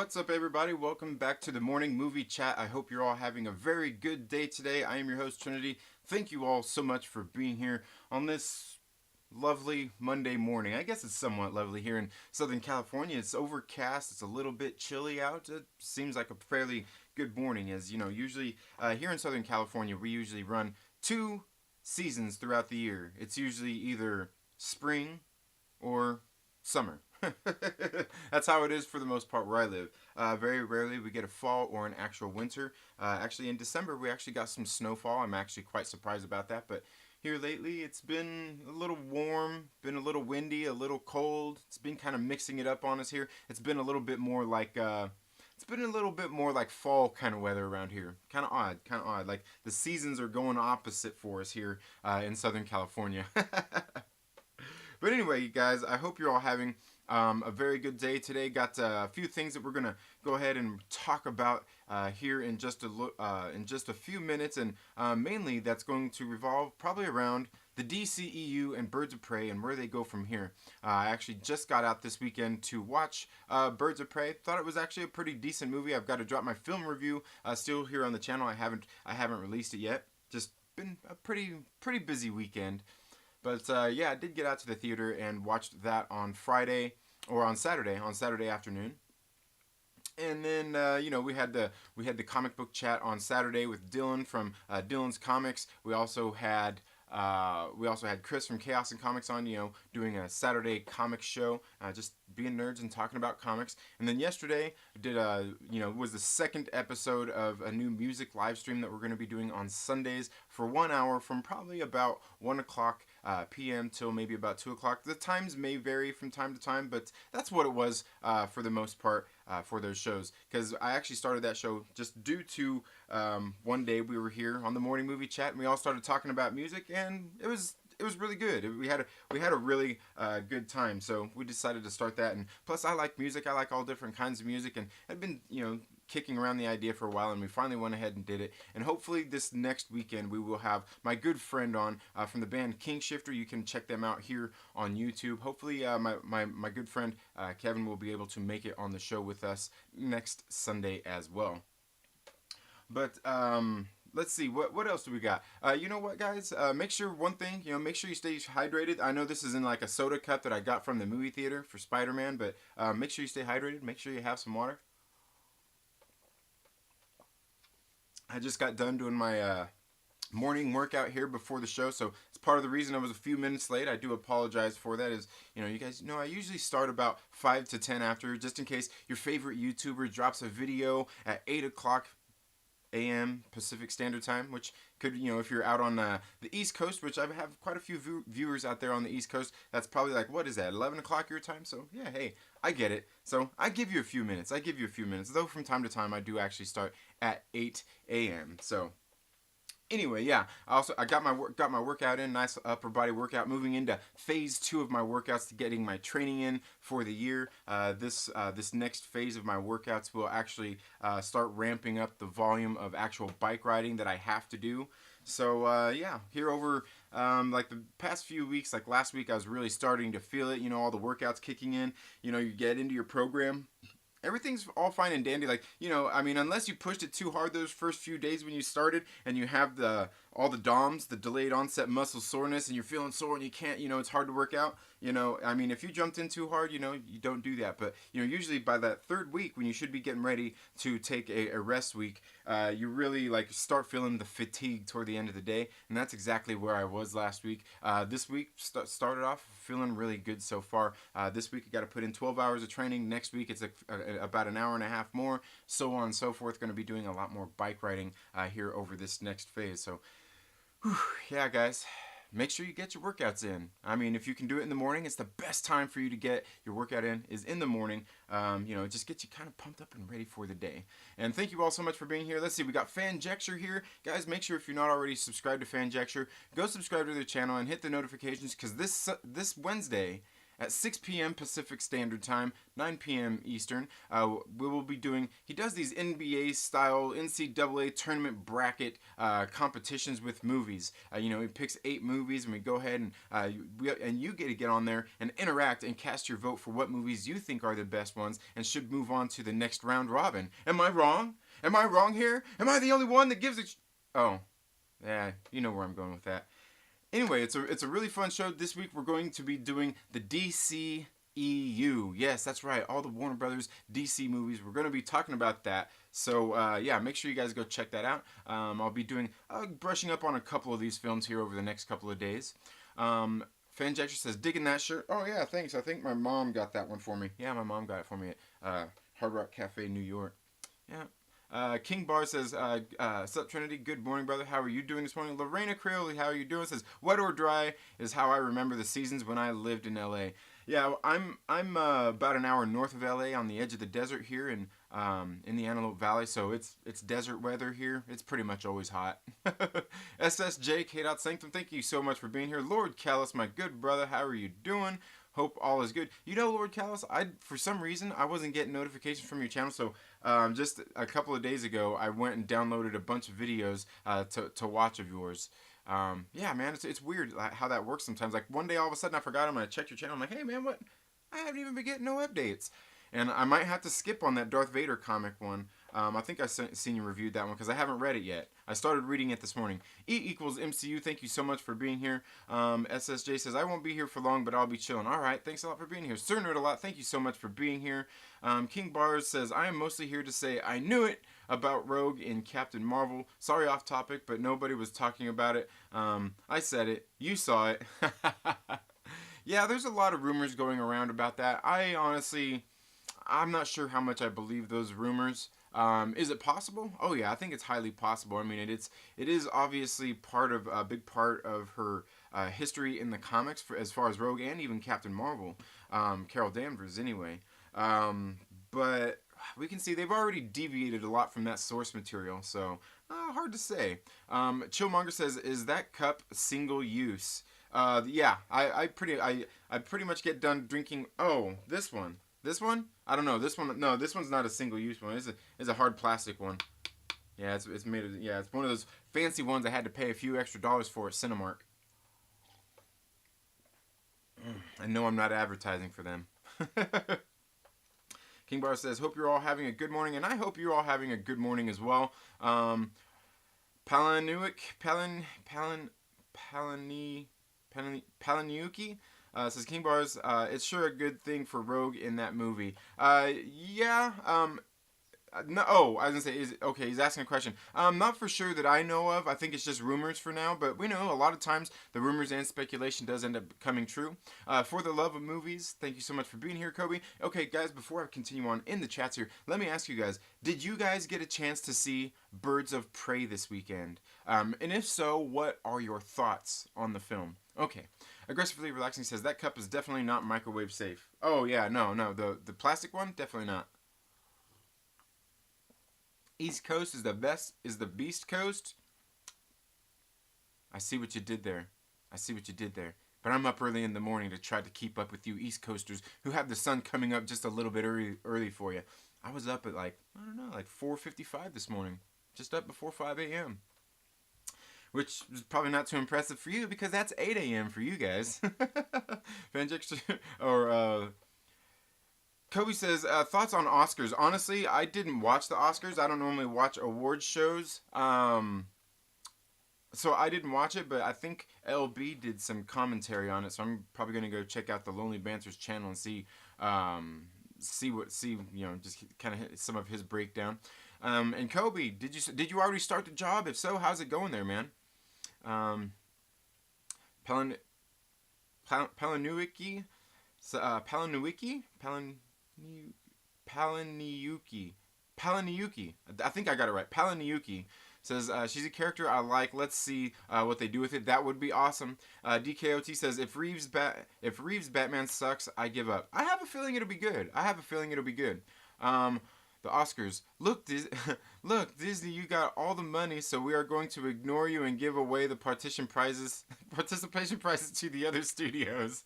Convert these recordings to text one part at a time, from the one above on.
What's up, everybody? Welcome back to the morning movie chat. I hope you're all having a very good day today. I am your host, Trinity. Thank you all so much for being here on this lovely Monday morning. I guess it's somewhat lovely here in Southern California. It's overcast. It's a little bit chilly out. It seems like a fairly good morning, as you know, usually here in Southern California, we usually run two seasons throughout the year. It's usually either spring or summer. That's how it is for the most part where I live. Very rarely we get a fall or an actual winter. Actually, in December we actually got some snowfall. I'm actually quite surprised about that. But here lately it's been a little warm, been a little windy, a little cold. It's been kind of mixing it up on us here. It's been a little bit more like fall kind of weather around here. Kind of odd, kind of odd. Like the seasons are going opposite for us here in Southern California. But anyway, you guys, I hope you're all having a very good day today. Got a few things that we're gonna go ahead and talk about here in just a few minutes, and mainly that's going to revolve probably around the DCEU and Birds of Prey and where they go from here. I actually just got out this weekend to watch Birds of Prey. Thought it was actually a pretty decent movie. I've got to drop my film review still here on the channel. I haven't released it yet. Just been a pretty busy weekend. But yeah, I did get out to the theater and watched that on Friday or on Saturday afternoon. And then we had the comic book chat on Saturday with Dylan from Dylan's Comics. We also had Chris from Chaos and Comics on, doing a Saturday comic show, just being nerds and talking about comics. And then yesterday did was the second episode of a new music live stream that we're going to be doing on Sundays for 1 hour from probably about 1 o'clock p.m. till maybe about 2 o'clock. The times may vary from time to time, but that's what it was for the most part for those shows. Because I actually started that show just due to one day we were here on the morning movie chat and we all started talking about music, and it was really good. We had a really good time, so we decided to start that. And plus, I like music. I like all different kinds of music, and I'd been kicking around the idea for a while, and we finally went ahead and did it. And hopefully this next weekend we will have my good friend on from the band King Shifter. You can check them out here on YouTube. Hopefully my good friend Kevin will be able to make it on the show with us next Sunday as well. But let's see, what else do we got? You know what, guys? Make sure one thing, make sure you stay hydrated. I know this is in like a soda cup that I got from the movie theater for Spider-Man, but make sure you stay hydrated. Make sure you have some water. I just got done doing my morning workout here before the show, so it's part of the reason I was a few minutes late. I do apologize for that. You guys know I usually start about 5 to 10 after, just in case your favorite YouTuber drops a video at 8 o'clock a.m. Pacific Standard Time, which could, if you're out on the East Coast, which I have quite a few viewers out there on the East Coast, that's probably like, what is that, 11 o'clock your time? So, yeah, hey, I get it. So, I give you a few minutes. Though from time to time, I do actually start at 8 a.m. So, anyway, yeah, I got my workout in, nice upper body workout, moving into phase 2 of my workouts to getting my training in for the year. This next phase of my workouts will actually start ramping up the volume of actual bike riding that I have to do. So yeah, here over like the past few weeks, like last week, I was really starting to feel it. All the workouts kicking in. You get into your program. Everything's all fine and dandy, like, unless you pushed it too hard those first few days when you started and you have all the DOMS, the delayed onset muscle soreness, and you're feeling sore and you can't, it's hard to work out, if you jumped in too hard, you don't do that. But, usually by that third week when you should be getting ready to take a rest week, you really like start feeling the fatigue toward the end of the day, and that's exactly where I was last week. This week started off feeling really good so far. This week I got to put in 12 hours of training. Next week it's about an hour and a half more, so on and so forth. Going to be doing a lot more bike riding here over this next phase. So, whew, yeah, guys. Make sure you get your workouts in. If you can do it in the morning, it's the best time for you to get your workout is in the morning. Just get you kind of pumped up and ready for the day. And thank you all so much for being here. Let's see, we got Fanjecture here. Guys, make sure if you're not already subscribed to Fanjecture, go subscribe to their channel and hit the notifications, because this Wednesday at 6 p.m. Pacific Standard Time, 9 p.m. Eastern. We will be doing, he does these NBA style NCAA tournament bracket competitions with movies. He picks 8 movies, and we go ahead and you get to get on there and interact and cast your vote for what movies you think are the best ones and should move on to the next round robin. Am I wrong? Am I wrong here? Am I the only one that gives a... Oh, yeah, you know where I'm going with that. Anyway, it's a really fun show. This week we're going to be doing the DCEU. Yes, that's right. All the Warner Brothers DC movies. We're going to be talking about that. So, yeah, make sure you guys go check that out. I'll be brushing up on a couple of these films here over the next couple of days. Fanjector says, digging that shirt. Oh, yeah, thanks. I think my mom got that one for me. Yeah, my mom got it for me at Hard Rock Cafe, New York. Yeah. King Bar says, sup Trinity, good morning brother, how are you doing this morning? Lorena Creole, how are you doing? Says, wet or dry is how I remember the seasons when I lived in LA. Yeah, I'm about an hour north of LA on the edge of the desert here in the Antelope Valley, so it's desert weather here. It's pretty much always hot. SSJ, K.Sanctum, thank you so much for being here. Lord Callus, my good brother, how are you doing? Hope all is good. Lord Callus, for some reason, I wasn't getting notifications from your channel, so just a couple of days ago, I went and downloaded a bunch of videos to watch of yours. Yeah, man, it's weird how that works sometimes. Like, one day, all of a sudden, I forgot them, and I checked your channel. I'm like, hey, man, what? I haven't even been getting no updates. And I might have to skip on that Darth Vader comic one. I think I've seen you reviewed that one because I haven't read it yet. I started reading it this morning. E=MCU, thank you so much for being here. SSJ says, I won't be here for long, but I'll be chilling. All right, thanks a lot for being here. Sir Nerd a lot, thank you so much for being here. King Bars says, I am mostly here to say I knew it about Rogue in Captain Marvel. Sorry off topic, but nobody was talking about it. I said it. You saw it. Yeah, there's a lot of rumors going around about that. I'm not sure how much I believe those rumors. Is it possible? Oh yeah, I think it's highly possible. I mean, it is obviously a big part of her history in the comics as far as Rogue and even Captain Marvel, Carol Danvers anyway. But we can see they've already deviated a lot from that source material, so hard to say. Chillmonger says, "Is that cup single use?" Yeah, I pretty much get done drinking. Oh, this one. This one? I don't know. This one? No, this one's not a single-use one. It's a hard plastic one. Yeah, it's made of. Yeah, it's one of those fancy ones I had to pay a few extra dollars for at Cinemark. I know I'm not advertising for them. King Bar says, "Hope you're all having a good morning," and I hope you're all having a good morning as well. Palaniuki. Says King Bars, it's sure a good thing for Rogue in that movie. Yeah, no, oh, I was gonna say, okay, he's asking a question. Not for sure that I know of. I think it's just rumors for now, but we know a lot of times the rumors and speculation does end up coming true. For the love of movies, thank you so much for being here, Kobe. Okay, guys, before I continue on in the chats here, let me ask you guys, did you guys get a chance to see Birds of Prey this weekend? And if so, what are your thoughts on the film? Okay. Aggressively Relaxing says, that cup is definitely not microwave safe. Oh, yeah, no. The plastic one? Definitely not. East Coast is the best, is the Beast Coast. I see what you did there. But I'm up early in the morning to try to keep up with you East Coasters who have the sun coming up just a little bit early for you. I was up at like 4:55 this morning. Just up before 5 a.m. Which is probably not too impressive for you because that's 8 a.m. for you guys. Kobe says, thoughts on Oscars. Honestly, I didn't watch the Oscars. I don't normally watch awards shows. So I didn't watch it, but I think LB did some commentary on it. So I'm probably going to go check out the Lonely Banter's channel and see just kind of some of his breakdown. And Kobe, did you already start the job? If so, how's it going there, man? Palaniuki. I think I got it right. Palaniuki says, she's a character I like. Let's see what they do with it. That would be awesome. DKOT says, if Reeves Batman sucks, I give up. I have a feeling it'll be good. The Oscars. Look, Disney, you got all the money, so we are going to ignore you and give away the participation prizes to the other studios.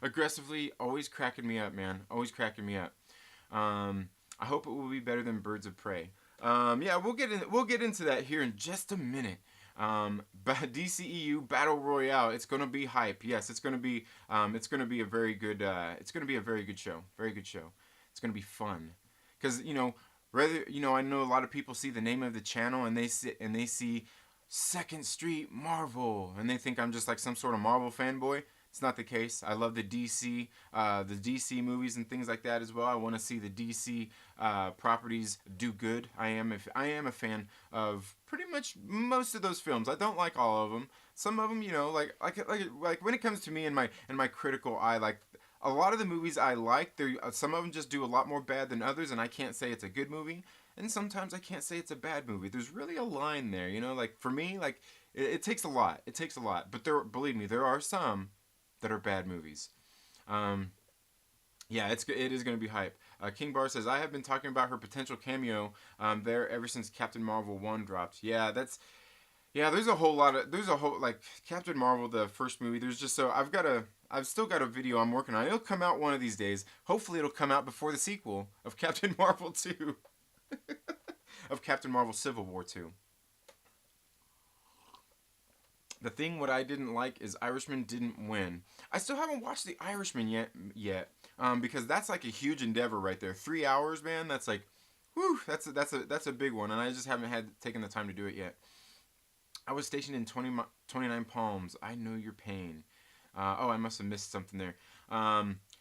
Aggressively, always cracking me up, man. Always cracking me up. I hope it will be better than Birds of Prey. Yeah, we'll get into that here in just a minute. But DCEU Battle Royale, it's gonna be hype. Yes, it's gonna be a very good it's gonna be a very good show. Very good show. It's gonna be fun, because I know a lot of people see the name of the channel and they see Second Street Marvel and they think I'm just like some sort of Marvel fanboy. It's not the case. I love the DC movies and things like that as well. I want to see the DC properties do good. I am a fan of pretty much most of those films. I don't like all of them. Some of them, like when it comes to me and my critical eye, like a lot of the movies I like, some of them just do a lot more bad than others, and I can't say it's a good movie. And sometimes I can't say it's a bad movie. There's really a line there, like for me, like it takes a lot. It takes a lot. But believe me, there are some that are bad movies. Yeah, it is going to be hype. King Bar says, I have been talking about her potential cameo there ever since Captain Marvel 1 dropped. There's a whole like Captain Marvel, the first movie, I've still got a video I'm working on. It'll come out one of these days. Hopefully it'll come out before the sequel of Captain Marvel 2. Of Captain Marvel Civil War 2. The thing what I didn't like is Irishman didn't win. I still haven't watched The Irishman yet, because that's like a huge endeavor right there. 3 hours, man. That's like, whew, that's a big one, and I just haven't taken the time to do it yet. I was stationed in 29 Palms. I know your pain. I must have missed something there.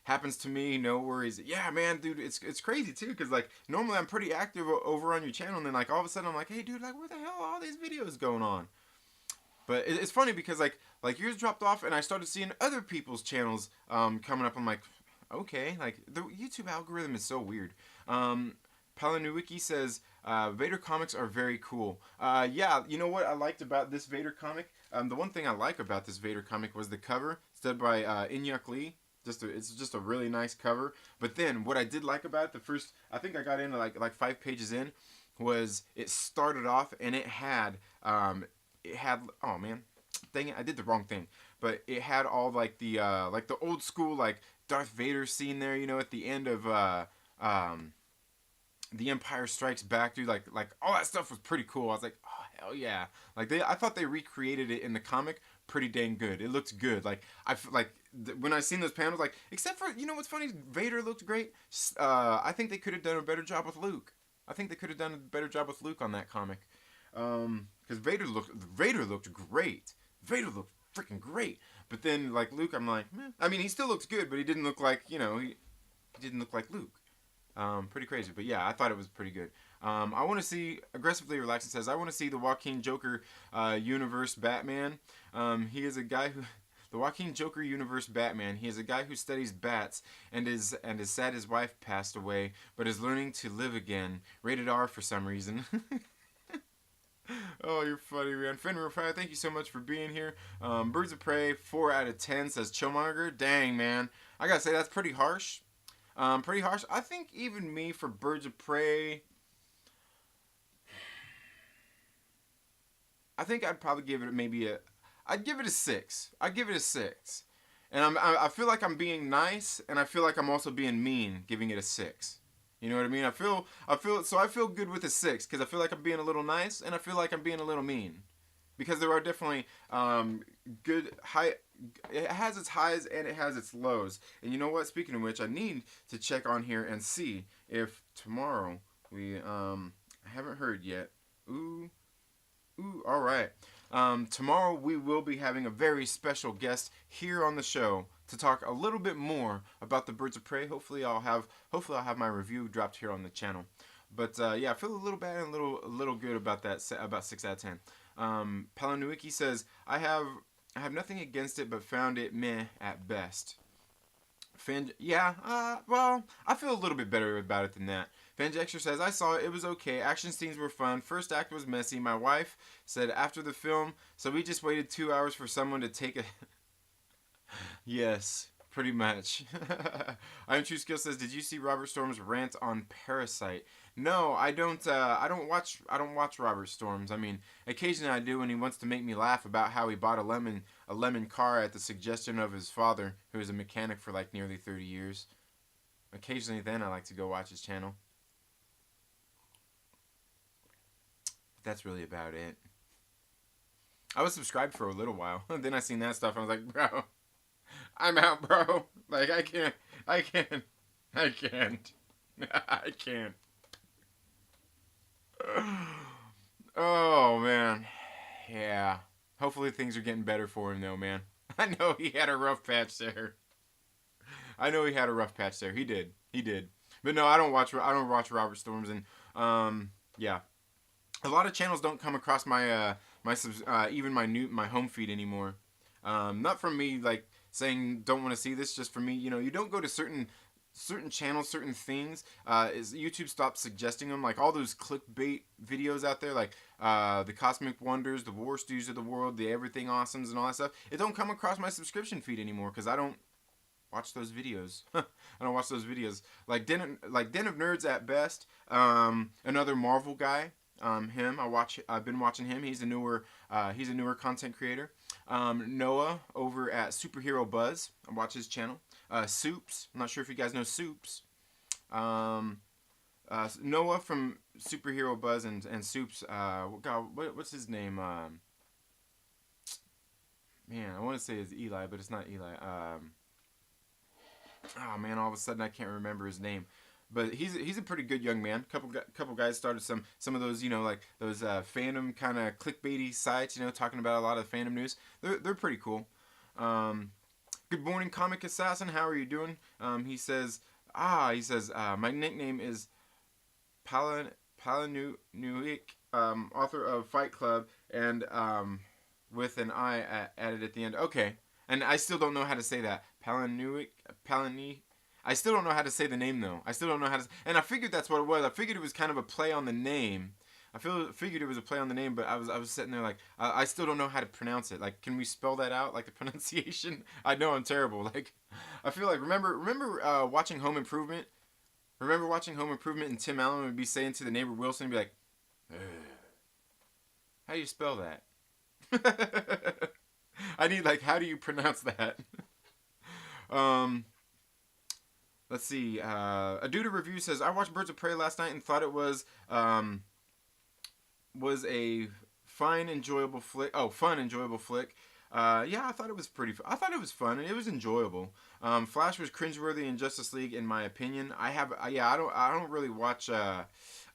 Happens to me, no worries. Yeah, man, dude, it's crazy too, because like normally I'm pretty active over on your channel, and then like all of a sudden I'm like, hey, dude, like where the hell are all these videos going on? But it's funny because like yours dropped off and I started seeing other people's channels coming up. I'm like, okay, like the YouTube algorithm is so weird. Palanuwiki says Vader comics are very cool. Yeah, you know what I liked about this Vader comic? The one thing I like about this Vader comic was the cover. It's done by Inyuk Lee. It's just a really nice cover. But then what I did like about it, I think I got into like 5 pages in, was it started off and it had oh man, dang it, I did the wrong thing. But it had all like the old school like Darth Vader scene there, at the end of The Empire Strikes Back, dude. Like all that stuff was pretty cool. I was like, oh hell yeah! I thought they recreated it in the comic pretty dang good. It looked good. Like when I seen those panels, like except for what's funny, Vader looked great. I think they could have done a better job with Luke. I think they could have done a better job with Luke on that comic. Because Vader looked great. Vader looked freaking great. But then like Luke, I'm like, meh. I mean, he still looks good, but he didn't look like he didn't look like Luke. Pretty crazy, but yeah, I thought it was pretty good. I want to see Aggressively Relaxing says I want to see the Joaquin Joker universe Batman. He is a guy who. The Joaquin Joker universe Batman. He is a guy who studies bats and is sad his wife passed away, but is learning to live again. Rated R for some reason. Oh, you're funny, man. Fenrir Fire, thank you so much for being here. Birds of Prey, 4 out of 10, says Chillmonger. Dang, man. I gotta say, that's pretty harsh. Pretty harsh. I think even me for Birds of Prey, I think I'd probably give it I'd give it a 6. I'd give it a 6. And I feel like I'm being nice, and I feel like I'm also being mean, giving it a 6. You know what I mean? I feel good with a 6 because I feel like I'm being a little nice and I feel like I'm being a little mean, because there are definitely good high. It has its highs and it has its lows. And you know what? Speaking of which, I need to check on here and see if tomorrow I haven't heard yet. Ooh, all right. Tomorrow we will be having a very special guest here on the show to talk a little bit more about the Birds of Prey. Hopefully I'll have my review dropped here on the channel. But yeah, I feel a little bad and a little good about that. About 6 out of 10. Palanuiki says I have nothing against it, but found it meh at best. Well, I feel a little bit better about it than that. Fanjexter says, I saw it. It was okay. Action scenes were fun. First act was messy. My wife said after the film, so we just waited 2 hours for someone to take a... Yes, pretty much. I'm True Skill says, did you see Robert Storm's rant on Parasite? No, I don't. I don't watch Robert Storm's. I mean, occasionally I do when he wants to make me laugh about how he bought a lemon a lemon car at the suggestion of his father, who was a mechanic for like nearly 30 years. Occasionally then I like to go watch his channel. But that's really about it. I was subscribed for a little while. Then I seen that stuff and I was like, bro, I'm out, bro. Like, I can't. I can't. I can't. Oh, man. Yeah. Hopefully things are getting better for him, though, man. I know he had a rough patch there. He did. But no, I don't watch Robert Storms, and yeah. A lot of channels don't come across my even my home feed anymore. Not from me like saying don't want to see this, just for me, you don't go to certain channels, certain things. Is YouTube stopped suggesting them, like all those clickbait videos out there, like the Cosmic Wonders, the War Stews of the world, the Everything Awesomes, and all that stuff. It don't come across my subscription feed anymore because I don't watch those videos. I don't watch those videos. Like Den of Nerds at best. Another Marvel guy. I've been watching him. He's a newer content creator. Noah over at Superhero Buzz. I watch his channel. Soups. I'm not sure if you guys know Soups. Noah from Superhero Buzz and Soups. What's his name? Man, I want to say it's Eli, but it's not Eli. Oh man, all of a sudden I can't remember his name. But he's a pretty good young man. Couple guys started some of those, like those fandom kind of clickbaity sites, talking about a lot of fandom news. They're pretty cool. Good morning, Comic Assassin. How are you doing? He says my nickname is Palanuik, author of Fight Club, and with an I added at the end. Okay, and I still don't know how to say that. Palanuik. I still don't know how to say the name, though. I still don't know how to... And I figured that's what it was. I figured it was kind of a play on the name. Figured it was a play on the name, but I was sitting there like, I still don't know how to pronounce it. Like, can we spell that out? Like, the pronunciation? I know I'm terrible. Like, I feel like... Remember watching Home Improvement? Remember watching Home Improvement and Tim Allen would be saying to the neighbor Wilson, and be like, how do you spell that? I need, like, how do you pronounce that? Let's see. A Dude a Review says, I watched Birds of Prey last night and thought it was a fun, enjoyable flick. Yeah, I thought it was I thought it was fun and it was enjoyable. Flash was cringeworthy in Justice League, in my opinion. I don't really watch.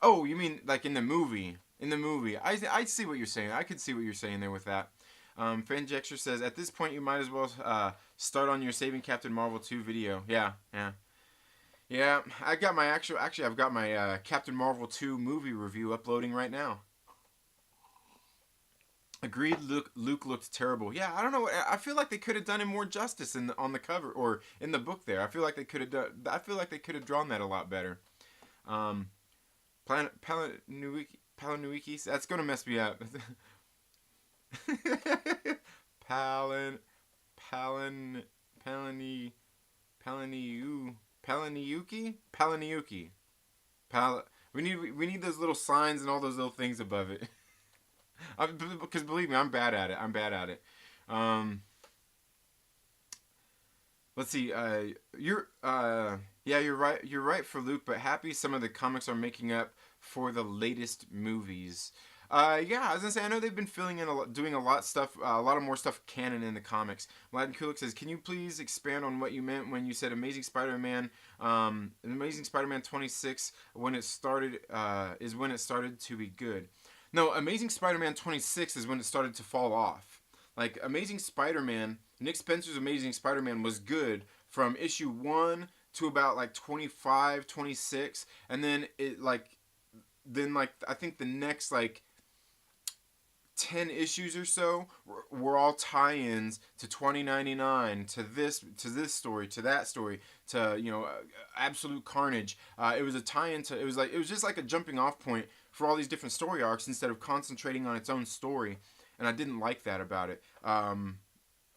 Oh, you mean like in the movie? In the movie, I see what you're saying. I could see what you're saying there with that. Fanjexter says, at this point you might as well start on your Saving Captain Marvel 2 video. Yeah, I got my I've got my Captain Marvel 2 movie review uploading right now. Agreed, Luke looked terrible. Yeah, I don't know. I feel like they could have done him more justice on the cover or in the book there. I feel like they could have drawn that a lot better. Palanuiki, that's gonna mess me up. Palaniuki. We need those little signs and all those little things above it. Because believe me, I'm bad at it. Let's see. You're right. You're right for Luke, but happy some of the comics are making up for the latest movies. Yeah, I was gonna say, I know they've been filling in doing a lot of more stuff canon in the comics. Latin Kulik says, can you please expand on what you meant when you said Amazing Spider-Man, Amazing Spider-Man 26 when it started to be good? No, Amazing Spider-Man 26 is when it started to fall off. Like Amazing Spider-Man, Nick Spencer's Amazing Spider-Man was good from issue 1 to about like 25, 26, and then I think the next like 10 issues or so were all tie-ins to 2099, to this story, to that story, to Absolute Carnage. It was a tie-in to, it was just like a jumping off point for all these different story arcs instead of concentrating on its own story, and I didn't like that about it,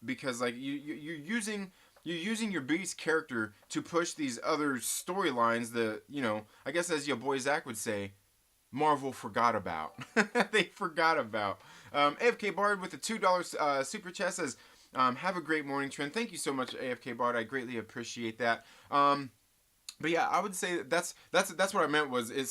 because like you're using your Beast character to push these other storylines that, I guess as your boy Zach would say, Marvel forgot about. They forgot about. AFK Bard with the $2 super chat says, Have a great morning, Trent. Thank you so much, AFK Bart. I greatly appreciate that. But yeah, I would say that's what I meant was it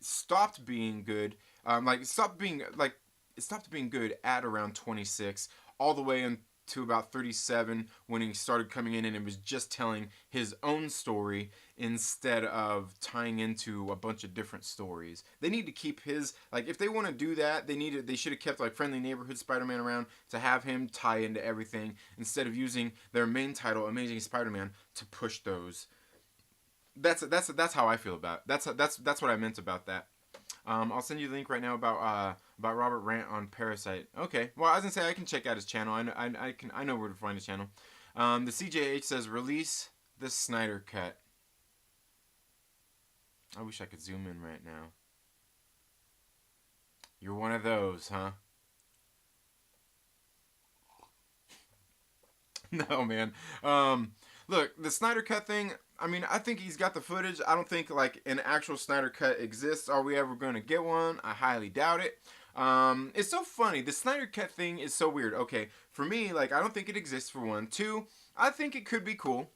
stopped being good. It stopped being good at around 26, all the way into about 37 when he started coming in and it was just telling his own story instead of tying into a bunch of different stories. They need to keep his, like, if they want to do that, they should have kept like Friendly Neighborhood Spider-Man around to have him tie into everything instead of using their main title Amazing Spider-Man to push those. That's how I feel about it. That's what I meant about that. I'll send you the link right now about Robert Rant on Parasite. Okay, well I was gonna say I can check out his channel. I know where to find his channel. The CJH says release the Snyder Cut. I wish I could zoom in right now. You're one of those, huh? No, man. Look, the Snyder Cut thing, I mean, I think he's got the footage. I don't think, like, an actual Snyder Cut exists. Are we ever going to get one? I highly doubt it. It's so funny. The Snyder Cut thing is so weird. Okay, for me, like, I don't think it exists, for one. Two, I think it could be cool.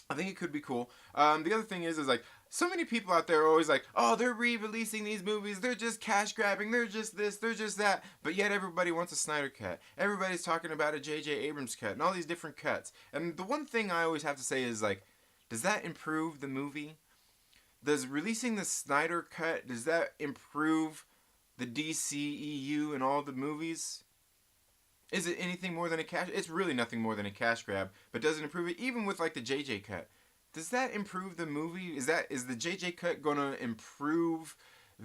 The other thing is like, so many people out there are always like, oh, they're re-releasing these movies, they're just cash grabbing, they're just this, they're just that, but yet everybody wants a Snyder Cut. Everybody's talking about a J.J. Abrams cut and all these different cuts. And the one thing I always have to say is like, does that improve the movie? Does releasing the Snyder Cut, does that improve the DCEU and all the movies? Is it anything more than a cash? It's really nothing more than a cash grab, but does it improve it? Even with like the JJ cut, does that improve the movie? Is the JJ cut gonna improve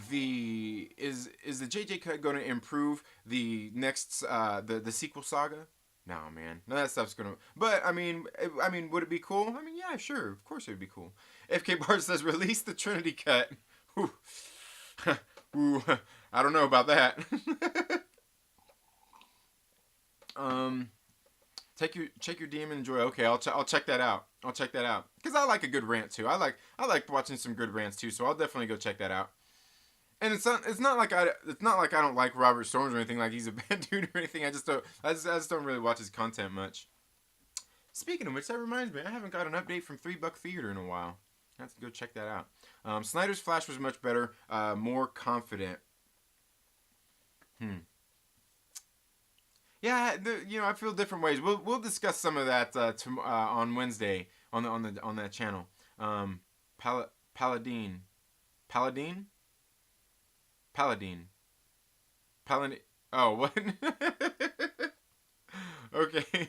the the JJ cut gonna improve the next the sequel saga? No, man, none of that stuff's gonna. But I mean, would it be cool? I mean, yeah, sure, of course it would be cool. FK Bart says release the Trinity cut. Ooh. Ooh, I don't know about that. Check your DM and enjoy. Okay, I'll check that out. Because I like a good rant too. I like watching some good rants too. So I'll definitely go check that out. And it's not like I don't like Robert Storms or anything. Like he's a bad dude or anything. I just don't really watch his content much. Speaking of which, that reminds me, I haven't got an update from 3 Buck Theater in a while. I have to go check that out. Snyder's Flash was much better, more confident. Yeah, I feel different ways. We'll discuss some of that on Wednesday on that channel. Paladin. Oh, what? Okay.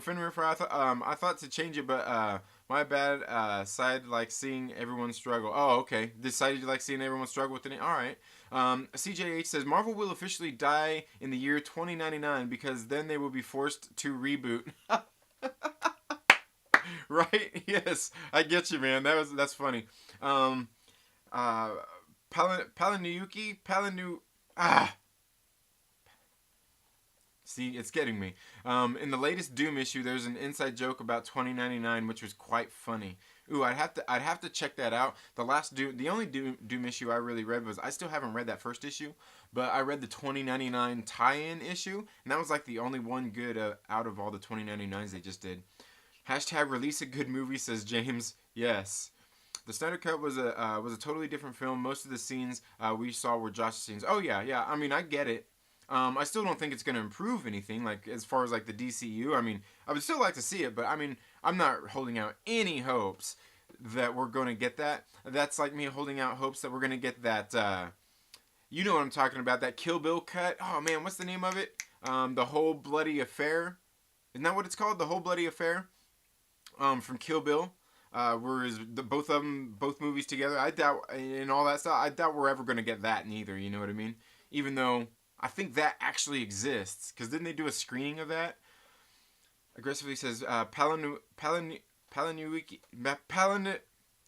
Fenrir, I thought to change it, but my bad. Side like seeing everyone struggle. Oh, okay. Decided you like seeing everyone struggle with it. All right. CJH says Marvel will officially die in the year 2099 because then they will be forced to reboot. Right? Yes, I get you, man. That's funny. Palinuyuki. See, it's getting me. In the latest Doom issue, there's an inside joke about 2099, which was quite funny. Ooh, I'd have to check that out. The only Doom issue I really read was, I still haven't read that first issue, but I read the 2099 tie-in issue, and that was like the only one good out of all the 2099s they just did. Hashtag release a good movie, says James. Yes. The Snyder Cut was a totally different film. Most of the scenes we saw were Josh's scenes. Oh yeah. I mean, I get it. I still don't think it's going to improve anything, like, as far as, like, the DCU. I mean, I would still like to see it, but, I mean, I'm not holding out any hopes that we're going to get that. That's like me holding out hopes that we're going to get that, you know what I'm talking about, that Kill Bill cut. Oh, man, what's the name of it? The Whole Bloody Affair. Isn't that what it's called? The Whole Bloody Affair? From Kill Bill. Whereas both movies together, I doubt, and all that stuff, I doubt we're ever going to get that neither, you know what I mean? Even though I think that actually exists, because didn't they do a screening of that? Aggressively says Palinuyuki.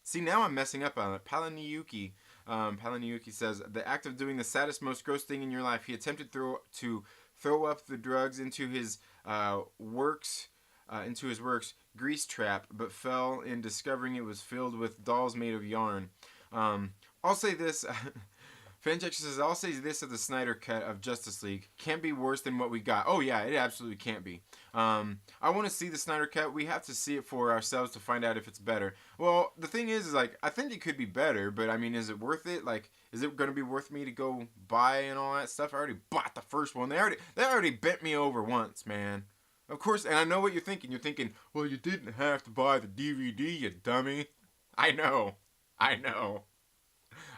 See, now I'm messing up on it. Palinuyuki. Palinuyuki says the act of doing the saddest, most gross thing in your life. He attempted to throw up the drugs into his works, grease trap, but fell in discovering it was filled with dolls made of yarn. I'll say this. Fancheck says, I'll say this of the Snyder Cut of Justice League. Can't be worse than what we got. Oh, yeah, it absolutely can't be. I want to see the Snyder Cut. We have to see it for ourselves to find out if it's better. Well, the thing is like, I think it could be better, but I mean, is it worth it? Like, is it going to be worth me to go buy and all that stuff? I already bought the first one. They already bent me over once, man. Of course, and I know what you're thinking. You're thinking, well, you didn't have to buy the DVD, you dummy. I know. I know.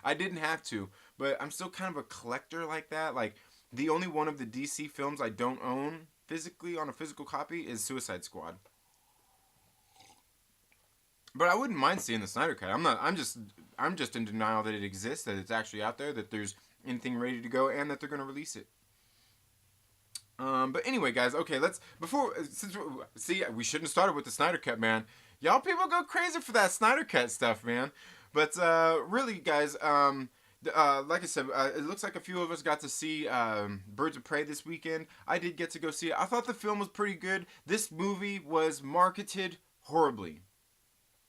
I didn't have to, but I'm still kind of a collector like that. Like, the only one of the DC films I don't own physically on a physical copy is Suicide Squad. But I wouldn't mind seeing the Snyder Cut. I'm just in denial that it exists, that it's actually out there, that there's anything ready to go, and that they're going to release it. But anyway, guys, okay, we shouldn't have started with the Snyder Cut, man. Y'all people go crazy for that Snyder Cut stuff, man. But really, guys, like I said, it looks like a few of us got to see Birds of Prey this weekend. I did get to go see it. I thought the film was pretty good. This movie was marketed horribly.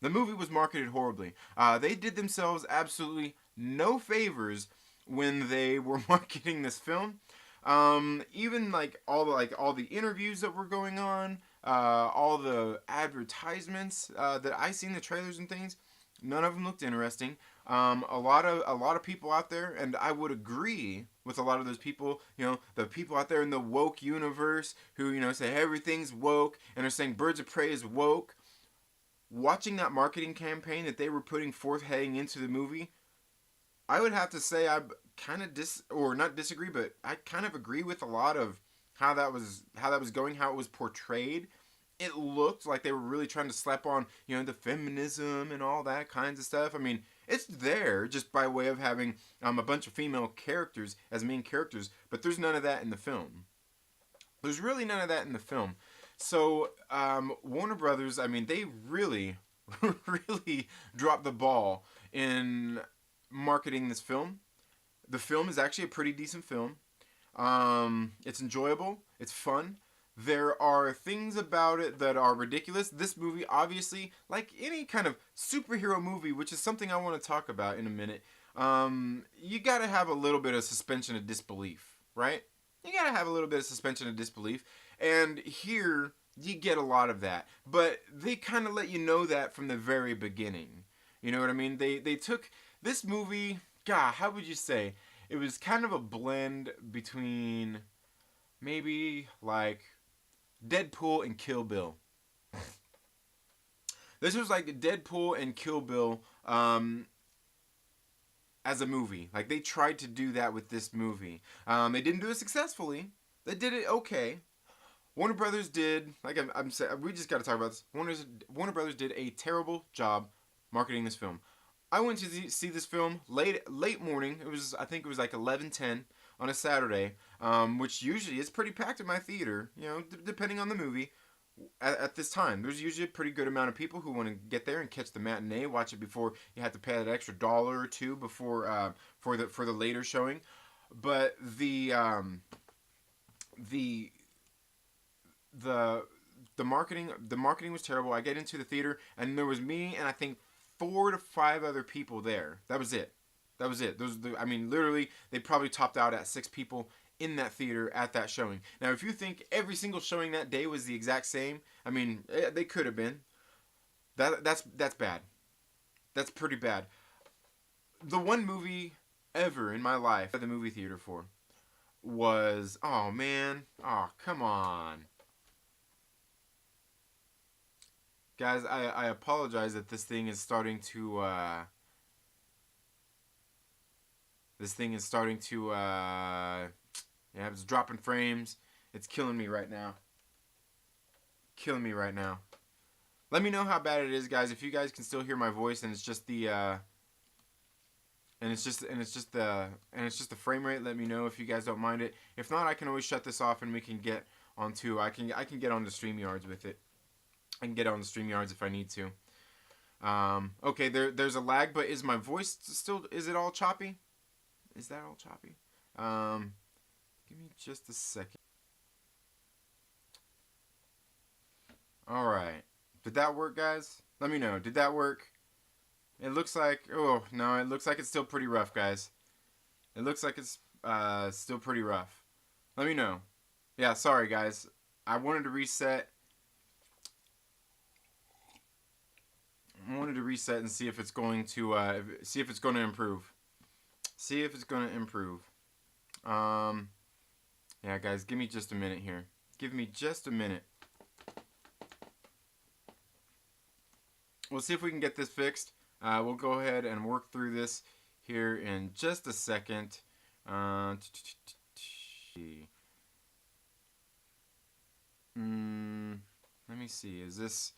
The movie was marketed horribly. They did themselves absolutely no favors when they were marketing this film. Even all the interviews that were going on, all the advertisements that I seen, the trailers and things, none of them looked interesting. A lot of people out there, and I would agree with a lot of those people, the people out there in the woke universe who, say everything's woke and are saying Birds of Prey is woke. Watching that marketing campaign that they were putting forth heading into the movie, I would have to say I kind of not disagree, but I kind of agree with a lot of how that was going, how it was portrayed. It looked like they were really trying to slap on, the feminism and all that kinds of stuff. I mean, it's there just by way of having a bunch of female characters as main characters, but there's none of that in the film. There's really none of that in the film. So, Warner Brothers, I mean, they really, really dropped the ball in marketing this film. The film is actually a pretty decent film. It's enjoyable. It's fun. There are things about it that are ridiculous. This movie, obviously, like any kind of superhero movie, which is something I want to talk about in a minute, you gotta have a little bit of suspension of disbelief, right? You gotta have a little bit of suspension of disbelief. And here, you get a lot of that. But they kind of let you know that from the very beginning. You know what I mean? They took this movie, God, how would you say? It was kind of a blend between maybe like Deadpool and Kill Bill. This was like Deadpool and Kill Bill as a movie. Like, they tried to do that with this movie. They didn't do it successfully. They did it okay. Warner Brothers did, like I'm saying, we just got to talk about this. Warner Brothers did a terrible job marketing this film. I went to see this film late morning. I think it was like 11:10 on a Saturday, which usually is pretty packed at my theater. Depending on the movie. At this time, there's usually a pretty good amount of people who want to get there and catch the matinee, watch it before you have to pay that extra $1 or $2 before for the later showing. But the marketing was terrible. I get into the theater and there was me and I think 4 to 5 other people there. That was it. Literally, they probably topped out at 6 people in that theater at that showing. Now, if you think every single showing that day was the exact same, they could have been. That's bad. That's pretty bad. The one movie ever in my life at the movie theater for was, oh man, oh come on. Guys, I apologize that this thing is starting to it's dropping frames. It's killing me right now. Let me know how bad it is, guys. If you guys can still hear my voice and it's just the the frame rate, let me know if you guys don't mind it. If not, I can always shut this off and we can get onto I can get onto StreamYards with it. I can get on the StreamYards if I need to. Okay, there's a lag, but is my voice still, is it all choppy? Is that all choppy? Give me just a second. Alright. Did that work, guys? Let me know. Did that work? It looks like, oh, no, it looks like it's still pretty rough, guys. It looks like it's still pretty rough. Let me know. Yeah, sorry guys. I wanted to reset. I wanted to reset and see if it's going to see if it's going to improve. See if it's going to improve. Yeah, guys, give me just a minute here. Give me just a minute. We'll see if we can get this fixed. We'll go ahead and work through this here in just a second. Let me see. Is this?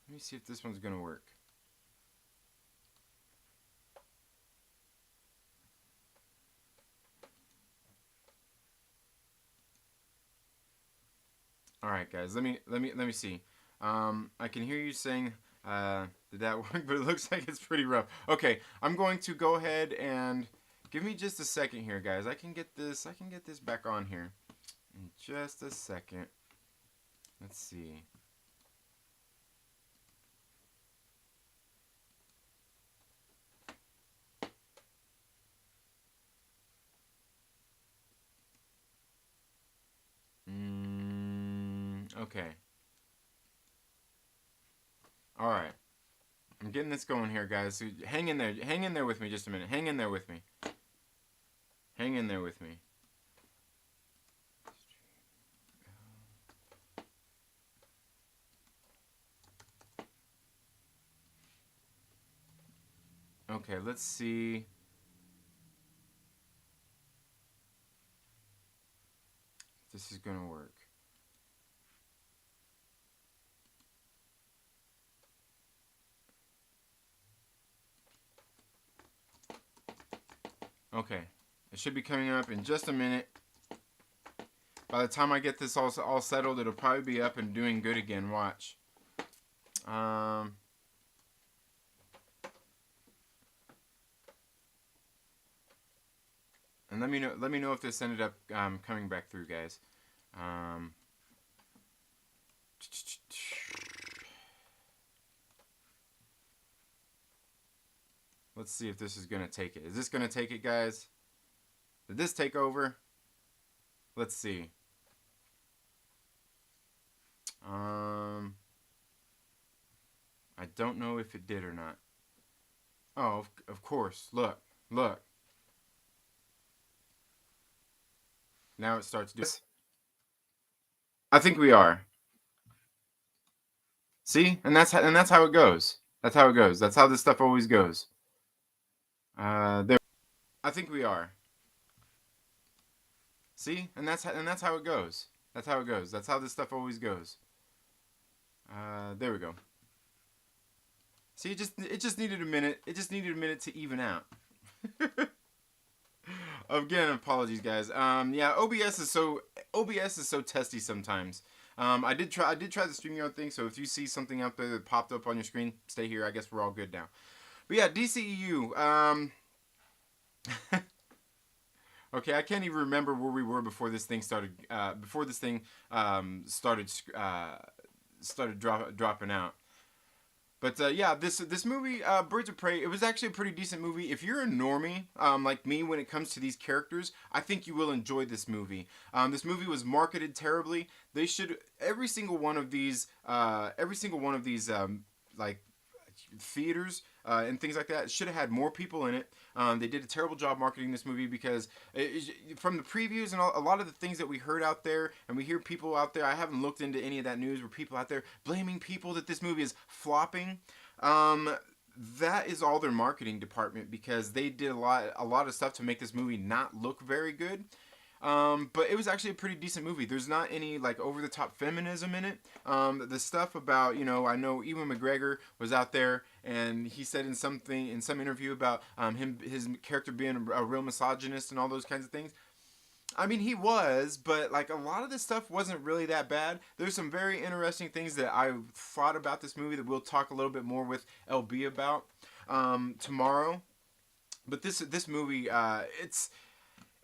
Let me see if this one's gonna work. All right, guys. Let me see. I can hear you saying, did that work? But it looks like it's pretty rough. Okay, I'm going to go ahead and give me just a second here, guys. I can get this back on here in just a second. Let's see. Okay. All right. I'm getting this going here, guys. So hang in there. Hang in there with me just a minute. Hang in there with me. Hang in there with me. Okay, let's see. If this is going to work. Okay, it should be coming up in just a minute. By the time I get this all settled, it'll probably be up and doing good again. Watch. And let me know if this ended up coming back through, guys. Let's see if this is gonna take it. Is this gonna take it, guys? Did this take over? Let's see. I don't know if it did or not. Oh, of course. Look. Now it starts doing. I think we are. See, and that's how it goes. That's how it goes. That's how this stuff always goes. There. I think we are. See, and that's how it goes. That's how it goes. That's how this stuff always goes. There we go. See, it just needed a minute. It just needed a minute to even out. Again, apologies, guys. Yeah, OBS is so testy sometimes. I did try the StreamYard thing. So if you see something out there that popped up on your screen, stay here. I guess we're all good now. But yeah, DCEU. Okay, I can't even remember where we were before this thing started. Started dropping out. But yeah, this movie, Birds of Prey, it was actually a pretty decent movie. If you're a normie like me when it comes to these characters, I think you will enjoy this movie. This movie was marketed terribly. They should every single one of these like theaters and things like that should have had more people in it. They did a terrible job marketing this movie because from the previews and a lot of the things that we heard out there, and we hear people out there, I haven't looked into any of that news where people out there blaming people that this movie is flopping. That is all their marketing department, because they did a lot of stuff to make this movie not look very good. But it was actually a pretty decent movie. There's not any like over the top feminism in it. The stuff about, I know Ewan McGregor was out there and he said in some interview about his character being a real misogynist and all those kinds of things. I mean, he was, but like a lot of this stuff wasn't really that bad. There's some very interesting things that I thought about this movie that we'll talk a little bit more with LB about tomorrow. But this movie,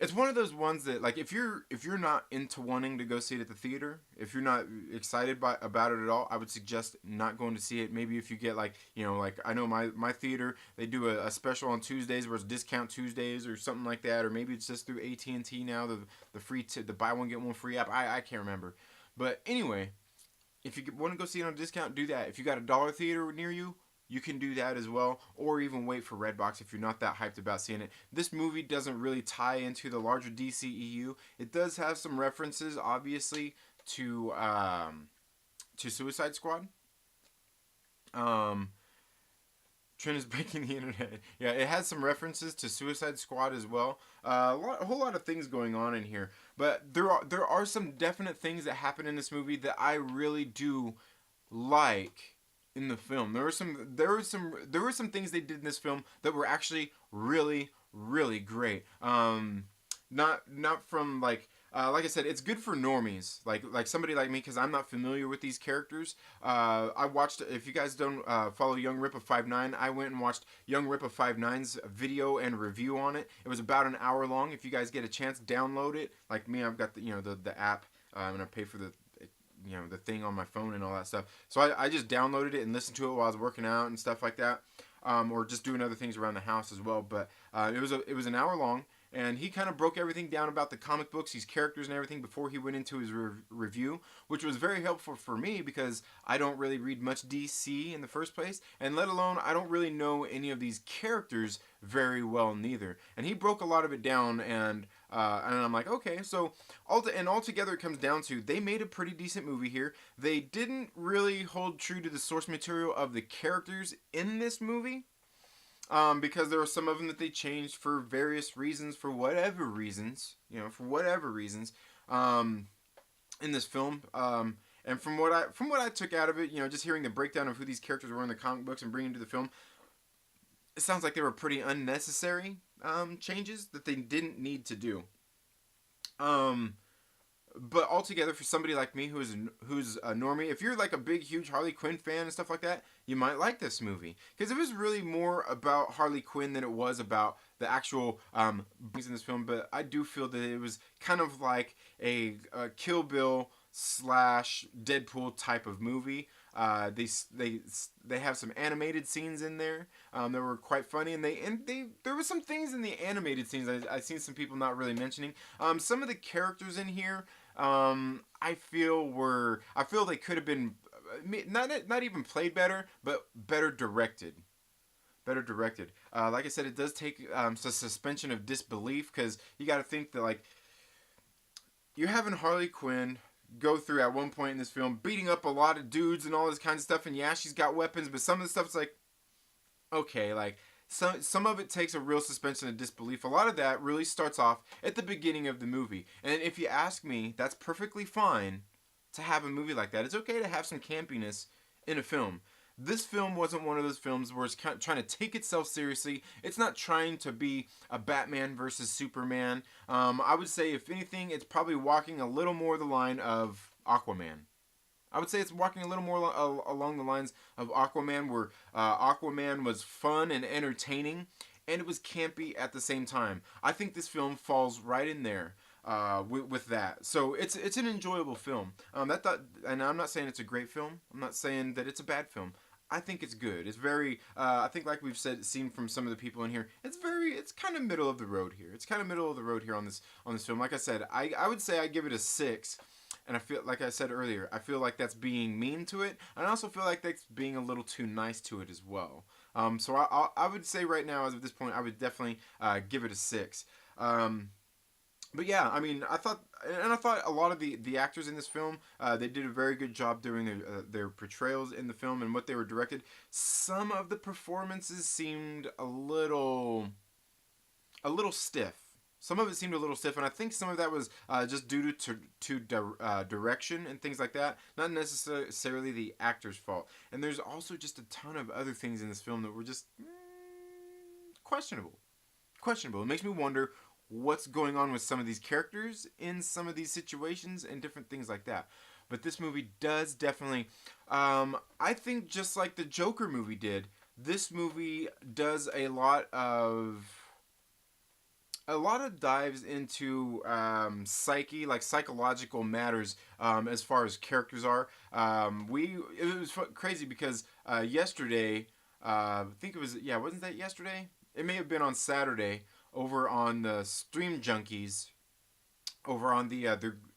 it's one of those ones that, like, if you're not into wanting to go see it at the theater, if you're not excited about it at all, I would suggest not going to see it. Maybe if you get, like, like, I know my theater, they do a special on Tuesdays where it's discount Tuesdays or something like that, or maybe it's just through AT&T now, the free the buy one get one free app. I can't remember, but anyway, if you want to go see it on a discount, do that. If you got a dollar theater near you, you can do that as well, or even wait for Redbox if you're not that hyped about seeing it. This movie doesn't really tie into the larger DCEU. It does have some references, obviously, to Suicide Squad. Trent is breaking the internet. Yeah, it has some references to Suicide Squad as well. A whole lot of things going on in here, but there are some definite things that happen in this movie that I really do like in the film. There were some things they did in this film that were actually really, really great. Not from, like I said, it's good for normies, like somebody like me, because I'm not familiar with these characters. I watched, if you guys don't follow Young Rip of 5'9", I went and watched Young Rip of 5'9's video and review on it. It was about an hour long. If you guys get a chance, download it. Like me, I've got the app, and I pay for the thing on my phone and all that stuff. So I just downloaded it and listened to it while I was working out and stuff like that, or just doing other things around the house as well. But it was an hour long. And he kind of broke everything down about the comic books, these characters and everything before he went into his review, which was very helpful for me because I don't really read much DC in the first place, and let alone I don't really know any of these characters very well neither. And he broke a lot of it down, and I'm like, okay, so altogether it comes down to they made a pretty decent movie here. They didn't really hold true to the source material of the characters in this movie. Because there were some of them that they changed for various reasons, for whatever reasons, in this film. And from what I took out of it, just hearing the breakdown of who these characters were in the comic books and bringing to the film, it sounds like they were pretty unnecessary changes that they didn't need to do. But altogether, for somebody like me who's a normie, if you're like a big, huge Harley Quinn fan and stuff like that, you might like this movie. Because it was really more about Harley Quinn than it was about the actual things in this film. But I do feel that it was kind of like a Kill Bill / Deadpool type of movie. They have some animated scenes in there that were quite funny, and there were some things in the animated scenes I've seen some people not really mentioning. Some of the characters in here, I feel they could have been not even played better, but better directed. Like I said, it does take some suspension of disbelief, because you got to think that, like, you're having Harley Quinn go through at one point in this film beating up a lot of dudes and all this kind of stuff, and yeah, she's got weapons, but some of the stuff's like, okay, like, some of it takes a real suspension of disbelief. A lot of that really starts off at the beginning of the movie, and if you ask me, that's perfectly fine to have a movie like that. It's okay to have some campiness in a film. This film wasn't one of those films where it's kind of trying to take itself seriously. It's not trying to be a Batman versus Superman. I would say, if anything, it's probably walking a little more the line of Aquaman. I would say it's walking a little more along the lines of Aquaman, where Aquaman was fun and entertaining, and it was campy at the same time. I think this film falls right in there with that. So it's an enjoyable film. And I'm not saying it's a great film. I'm not saying that it's a bad film. I think it's good. It's very, I think, like we've seen from some of the people in here, it's kind of middle of the road here. It's kind of middle of the road here on this film. Like I said, I would say I give it a 6. And I feel, like I said earlier, I feel like that's being mean to it. And I also feel like that's being a little too nice to it as well. So I would say right now, as of this point, I would definitely give it a 6. But yeah, I mean, I thought a lot of the actors in this film, they did a very good job doing their portrayals in the film and what they were directed. Some of the performances seemed a little stiff. Some of it seemed a little stiff, and I think some of that was just due to direction and things like that, not necessarily the actor's fault. And there's also just a ton of other things in this film that were just questionable. It makes me wonder what's going on with some of these characters in some of these situations and different things like that. But this movie does definitely, I think, just like the Joker movie did, this movie does a lot of a lot of dives into psyche, like psychological matters, as far as characters are. It was crazy because yesterday, I think it was, yeah, wasn't that yesterday? It may have been on Saturday over on the Stream Junkies, over on the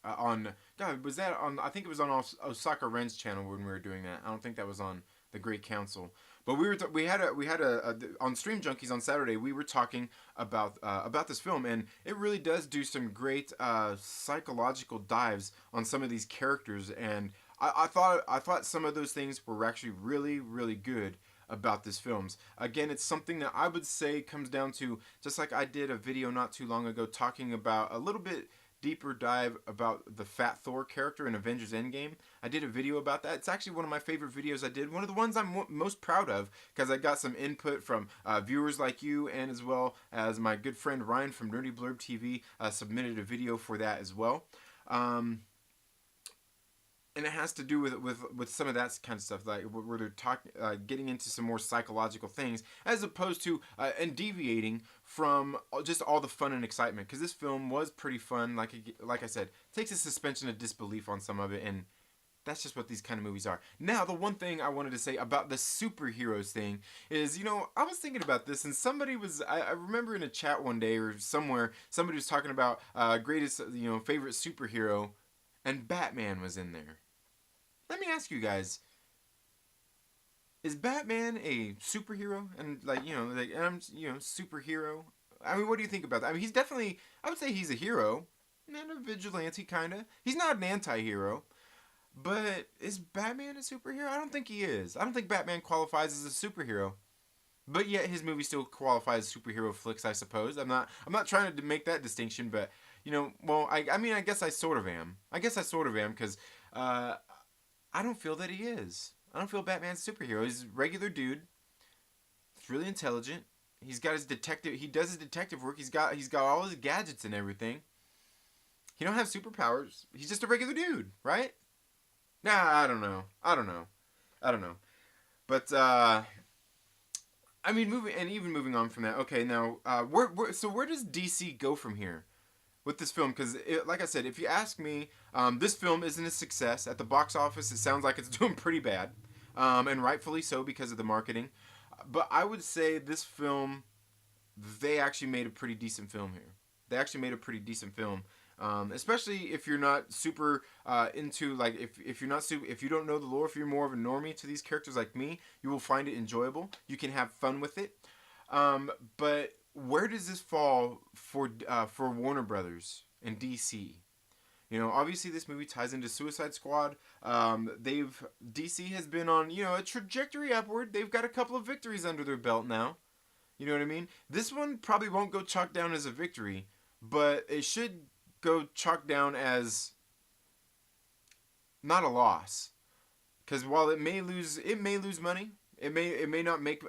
on God, was that on? I think it was on Osaka Ren's channel when we were doing that. I don't think that was on the Great Council. But we had a on Stream Junkies on Saturday. We were talking about this film, and it really does do some great psychological dives on some of these characters. And I thought some of those things were actually really good about this films. Again, it's something that I would say comes down to, just like I did a video not too long ago talking about a little bit deeper dive about the Fat Thor character in Avengers Endgame. I did a video about that. It's actually one of my favorite videos I did. One of the ones I'm most proud of, because I got some input from viewers like you, and as well as my good friend Ryan from Nerdy Blurb TV submitted a video for that as well. And it has to do with some of that kind of stuff, like where they're talking, getting into some more psychological things, as opposed to and deviating from just all the fun and excitement. Because this film was pretty fun, like I said, takes a suspension of disbelief on some of it, and that's just what these kind of movies are. Now, the one thing I wanted to say about the superheroes thing is, I was thinking about this, and somebody was, I remember in a chat one day or somewhere, somebody was talking about greatest, favorite superhero, and Batman was in there. Let me ask you guys, is Batman a superhero? And superhero? I mean, what do you think about that? I mean, he's definitely, I would say he's a hero. And a vigilante, kind of. He's not an anti-hero. But is Batman a superhero? I don't think he is. I don't think Batman qualifies as a superhero. But yet his movie still qualifies as superhero flicks, I suppose. I'm not trying to make that distinction, but, I mean, I guess I sort of am. Because I don't feel that he is. I don't feel Batman's a superhero. He's a regular dude. He's really intelligent. He's got his detective. He does his detective work. He's got all his gadgets and everything. He don't have superpowers. He's just a regular dude, right? Nah, I don't know. But I mean, moving on from that. Okay, now where does DC go from here with this film? Because, like I said, if you ask me, this film isn't a success at the box office. It sounds like it's doing pretty bad, and rightfully so because of the marketing. But I would say this film, they actually made a pretty decent film here. Especially if you're not super into, like, if you don't know the lore, if you're more of a normie to these characters like me, you will find it enjoyable. You can have fun with it. But where does this fall for Warner Brothers and DC? Obviously this movie ties into Suicide Squad. DC has been on, a trajectory upward. They've got a couple of victories under their belt now. You know what I mean? This one probably won't go chalked down as a victory, but it should go chalked down as not a loss. Because while it may lose money. It may not make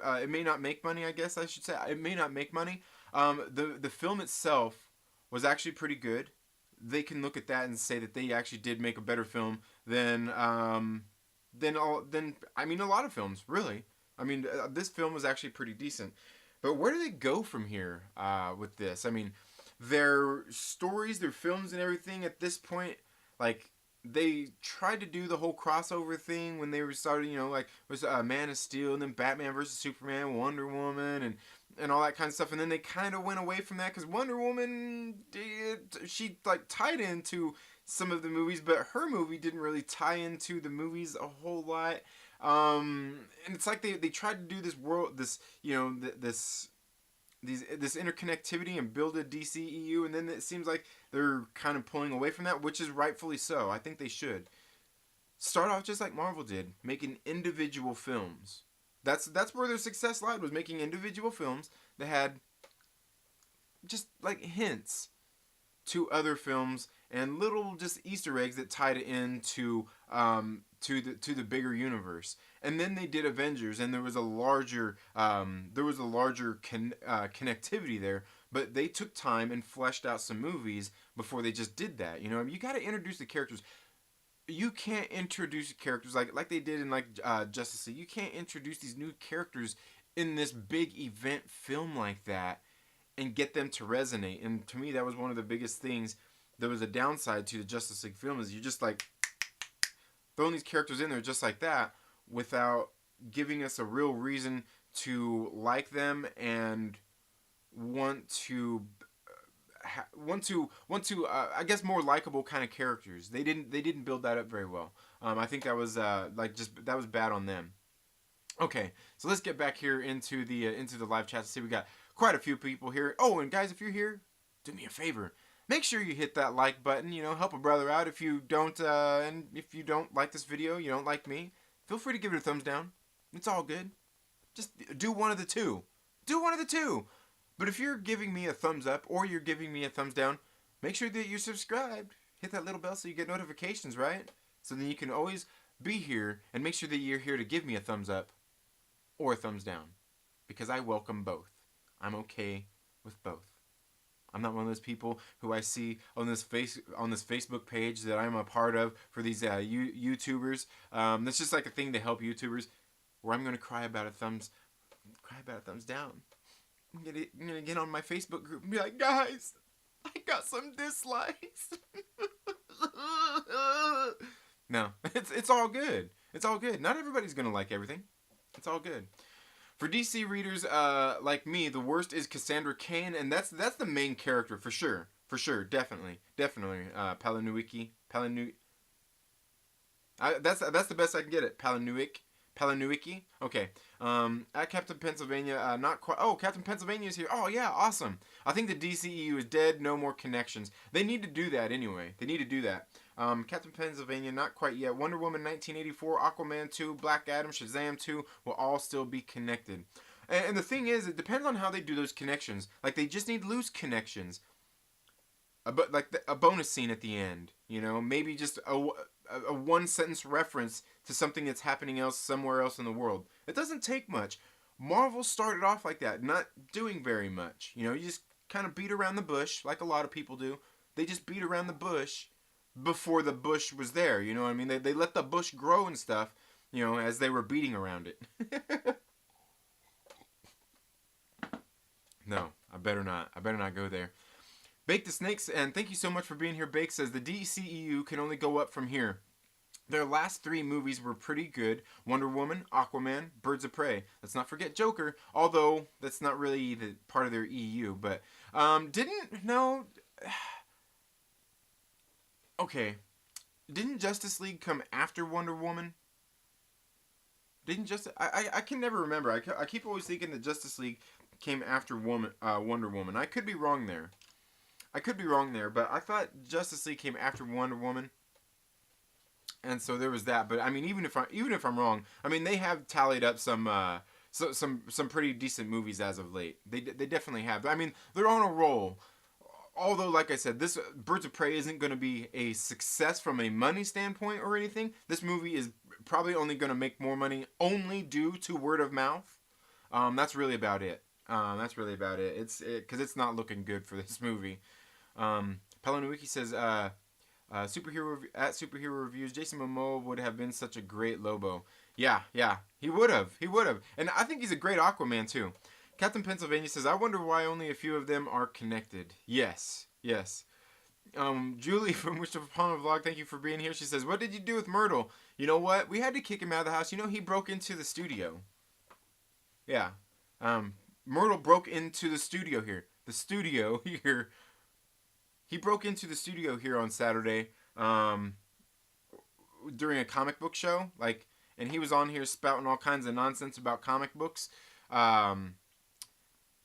money, I guess I should say. It may not make money. The film itself was actually pretty good. They can look at that and say that they actually did make a better film than a lot of films, really. I mean, this film was actually pretty decent. But where do they go from here with this? I mean, their stories, their films, and everything at this point, like, they tried to do the whole crossover thing when they were starting, was Man of Steel, and then Batman versus Superman, Wonder Woman, and all that kind of stuff. And then they kind of went away from that because Wonder Woman, she tied into some of the movies, but her movie didn't really tie into the movies a whole lot. And it's like they tried to do this world, this interconnectivity and build a DCEU, and then it seems like they're kind of pulling away from that, which is rightfully so. I think they should start off just like Marvel did, making individual films. That's where their success lied, was making individual films that had just like hints to other films and little just Easter eggs that tied it into to the bigger universe. And then they did Avengers, and there was a larger connectivity there. But they took time and fleshed out some movies before they just did that. You got to introduce the characters. You can't introduce characters like they did in Justice League. You can't introduce these new characters in this big event film like that and get them to resonate. And to me, that was one of the biggest things. There was a downside to the Justice League film is you just like throwing these characters in there just like that without giving us a real reason to like them and want to I guess more likable kind of characters. They didn't build that up very well. I think that was that was bad on them. Okay, so let's get back here into the live chat to see we got quite a few people here. Oh, and guys, if you're here, do me a favor. Make sure you hit that like button. You know, help a brother out. If you don't, and if you don't like this video, you don't like me, feel free to give it a thumbs down. It's all good. Just do one of the two. Do one of the two. But if you're giving me a thumbs up or you're giving me a thumbs down, make sure that you're subscribed. Hit that little bell so you get notifications, right? So then you can always be here and make sure that you're here to give me a thumbs up or a thumbs down. Because I welcome both. I'm okay with both. I'm not one of those people who I see on this Facebook page that I'm a part of for these YouTubers. That's just like a thing to help YouTubers, where I'm gonna cry about a thumbs down. I'm gonna get on my Facebook group and be like, guys, I got some dislikes. No, it's all good. It's all good. Not everybody's gonna like everything. It's all good. For DC readers like me, the worst is Cassandra Cain, and that's the main character for sure. For sure, definitely. Palanuiki. That's the best I can get it. Palanuiki. Okay. At Captain Pennsylvania, not quite. Oh, Captain Pennsylvania is here. Oh yeah, awesome. I think the DCEU is dead. No more connections. They need to do that anyway. They need to do that. Captain Pennsylvania, not quite yet. Wonder Woman 1984, Aquaman 2, Black Adam, Shazam 2 will all still be connected. And the thing is, it depends on how they do those connections. Like, they just need loose connections. But like a bonus scene at the end, you know, maybe just a one sentence reference to something that's happening somewhere else in the world. It doesn't take much. Marvel started off like that, not doing very much. You know, you just kind of beat around the bush, like a lot of people do. They just beat around the bush before the bush was there, you know what I mean? They let the bush grow and stuff, you know, as they were beating around it. No, I better not. I better not go there. Bake the Snakes, and thank you so much for being here. Bake says the DCEU can only go up from here. Their last 3 movies were pretty good. Wonder Woman, Aquaman, Birds of Prey. Let's not forget Joker, although that's not really the part of their EU, but okay. Didn't Justice League come after Wonder Woman? I can never remember. I keep always thinking that Justice League came after Wonder Woman. I could be wrong there. But I thought Justice League came after Wonder Woman. And so there was that. But I mean, even if I'm wrong, I mean, they have tallied up some pretty decent movies as of late. They definitely have. I mean, they're on a roll. Although, like I said, this Birds of Prey isn't going to be a success from a money standpoint or anything. This movie is probably only going to make more money only due to word of mouth. That's really about it. It's because it's not looking good for this movie. Palanowiki says, superhero reviews. Jason Momoa would have been such a great Lobo. Yeah, he would have, and I think he's a great Aquaman too. Captain Pennsylvania says, I wonder why only a few of them are connected. Yes. Julie from Wish Upon a Vlog, thank you for being here. She says, what did you do with Myrtle? You know what? We had to kick him out of the house. You know, he broke into the studio. Yeah. Myrtle broke into the studio here. He broke into the studio here on Saturday during a comic book show. And he was on here spouting all kinds of nonsense about comic books.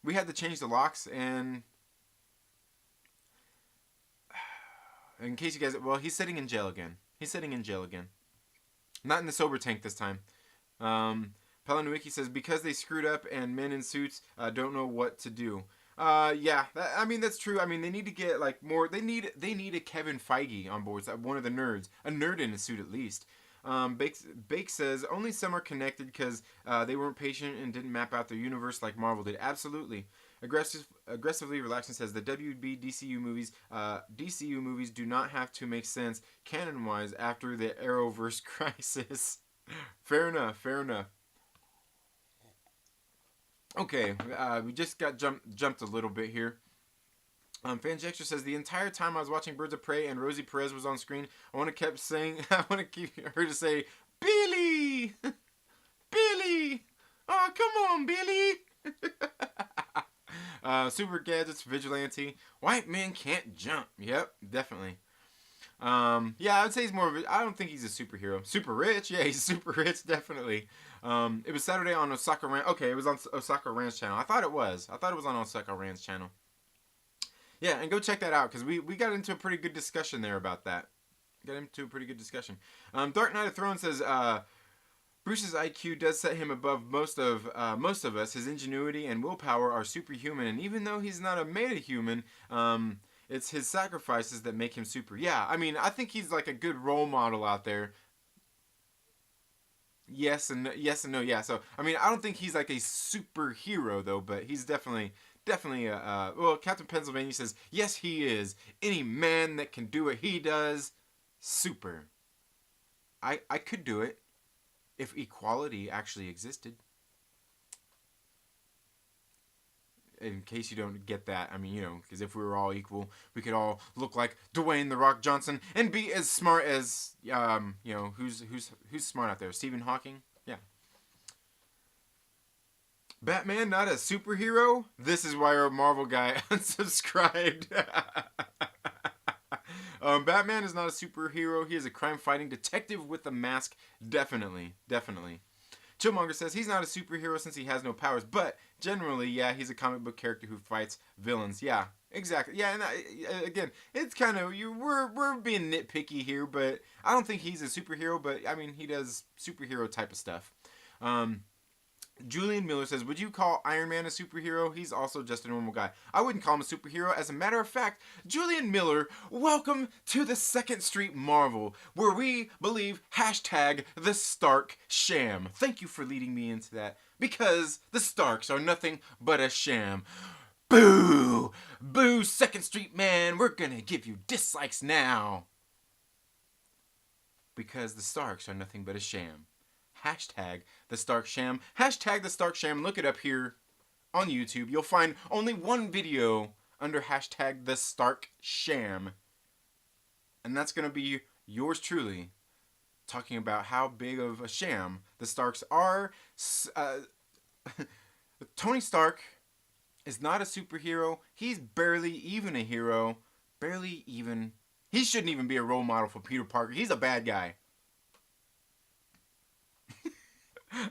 We had to change the locks, and in case you guys, well, he's sitting in jail again. Not in the sober tank this time. Palanowiki says, because they screwed up and men in suits don't know what to do. Yeah, I mean, that's true. I mean, they need to get more. They need a Kevin Feige on board, one of the nerds, a nerd in a suit at least. Bake says only some are connected because they weren't patient and didn't map out their universe like Marvel did. Absolutely. Aggressively relaxing says the WB DCU movies do not have to make sense canon wise after the Arrowverse crisis. Fair enough. Okay, we just got jumped a little bit here. Fanjextra says the entire time I was watching Birds of Prey and Rosie Perez was on screen, I want to keep saying I want to keep her to say Billy, Billy. Oh come on, Billy. Super Gadgets Vigilante. White man can't jump. Yep, definitely. Yeah, I would say he's more of a. I don't think he's a superhero. Super rich, yeah, he's super rich, definitely. It was Saturday on Osaka Ranch. Okay, it was on Osaka Ranch channel. I thought it was. I thought it was on Osaka Ranch channel. Yeah, and go check that out because we got into a pretty good discussion there about that. Got into a pretty good discussion. Dark Knight of Thrones says Bruce's IQ does set him above most of us. His ingenuity and willpower are superhuman, and even though he's not a meta-human, it's his sacrifices that make him super. Yeah, I mean, I think he's like a good role model out there. Yes and no. Yeah, so I mean, I don't think he's like a superhero though, but he's definitely well, Captain Pennsylvania says yes, he is. Any man that can do what he does, super. I could do it if equality actually existed. In case you don't get that, I mean, because if we were all equal, we could all look like Dwayne the Rock Johnson and be as smart as, who's smart out there? Stephen Hawking? Yeah. Batman not a superhero? This is why our Marvel guy unsubscribed. Batman is not a superhero. He is a crime-fighting detective with a mask. Definitely. Chillmonger says he's not a superhero since he has no powers, but generally, yeah, he's a comic book character who fights villains. Yeah, exactly. Yeah, and again, it's kind of we're being nitpicky here, but I don't think he's a superhero. But I mean, he does superhero type of stuff. Julian Miller says, would you call Iron Man a superhero? He's also just a normal guy. I wouldn't call him a superhero. As a matter of fact, Julian Miller, welcome to the Second Street Marvel, where we believe hashtag the Stark sham. Thank you for leading me into that. Because the Starks are nothing but a sham. Boo! Boo, Second Street man. We're gonna give you dislikes now. Because the Starks are nothing but a sham. Hashtag the Stark Sham. Hashtag the Stark Sham. Look it up here on YouTube. You'll find only one video under hashtag the Stark Sham. And that's going to be yours truly talking about how big of a sham the Starks are. Tony Stark is not a superhero. He's barely even a hero. Barely even. He shouldn't even be a role model for Peter Parker. He's a bad guy.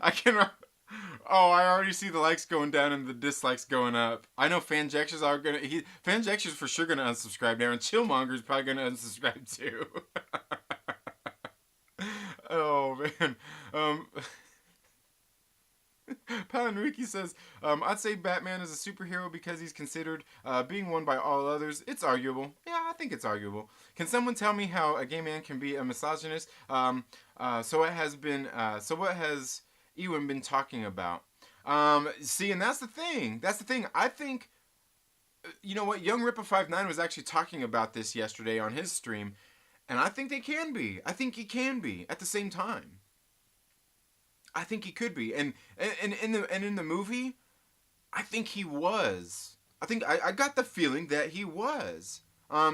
I cannot. Oh, I already see the likes going down and the dislikes going up. I know Fanjextras are gonna. Fanjextras for sure gonna unsubscribe now, and Chillmonger's probably gonna unsubscribe too. Oh man. Palanriki says, I'd say Batman is a superhero because he's considered being one by all others. It's arguable. Yeah, I think it's arguable. Can someone tell me how a gay man can be a misogynist? So what has Ewan been talking about? See, and that's the thing. I think, you know what? Young Ripper 59 was actually talking about this yesterday on his stream, and I think they can be. I think he can be at the same time. I think he could be, and in the movie, I think he was. I think I got the feeling that he was.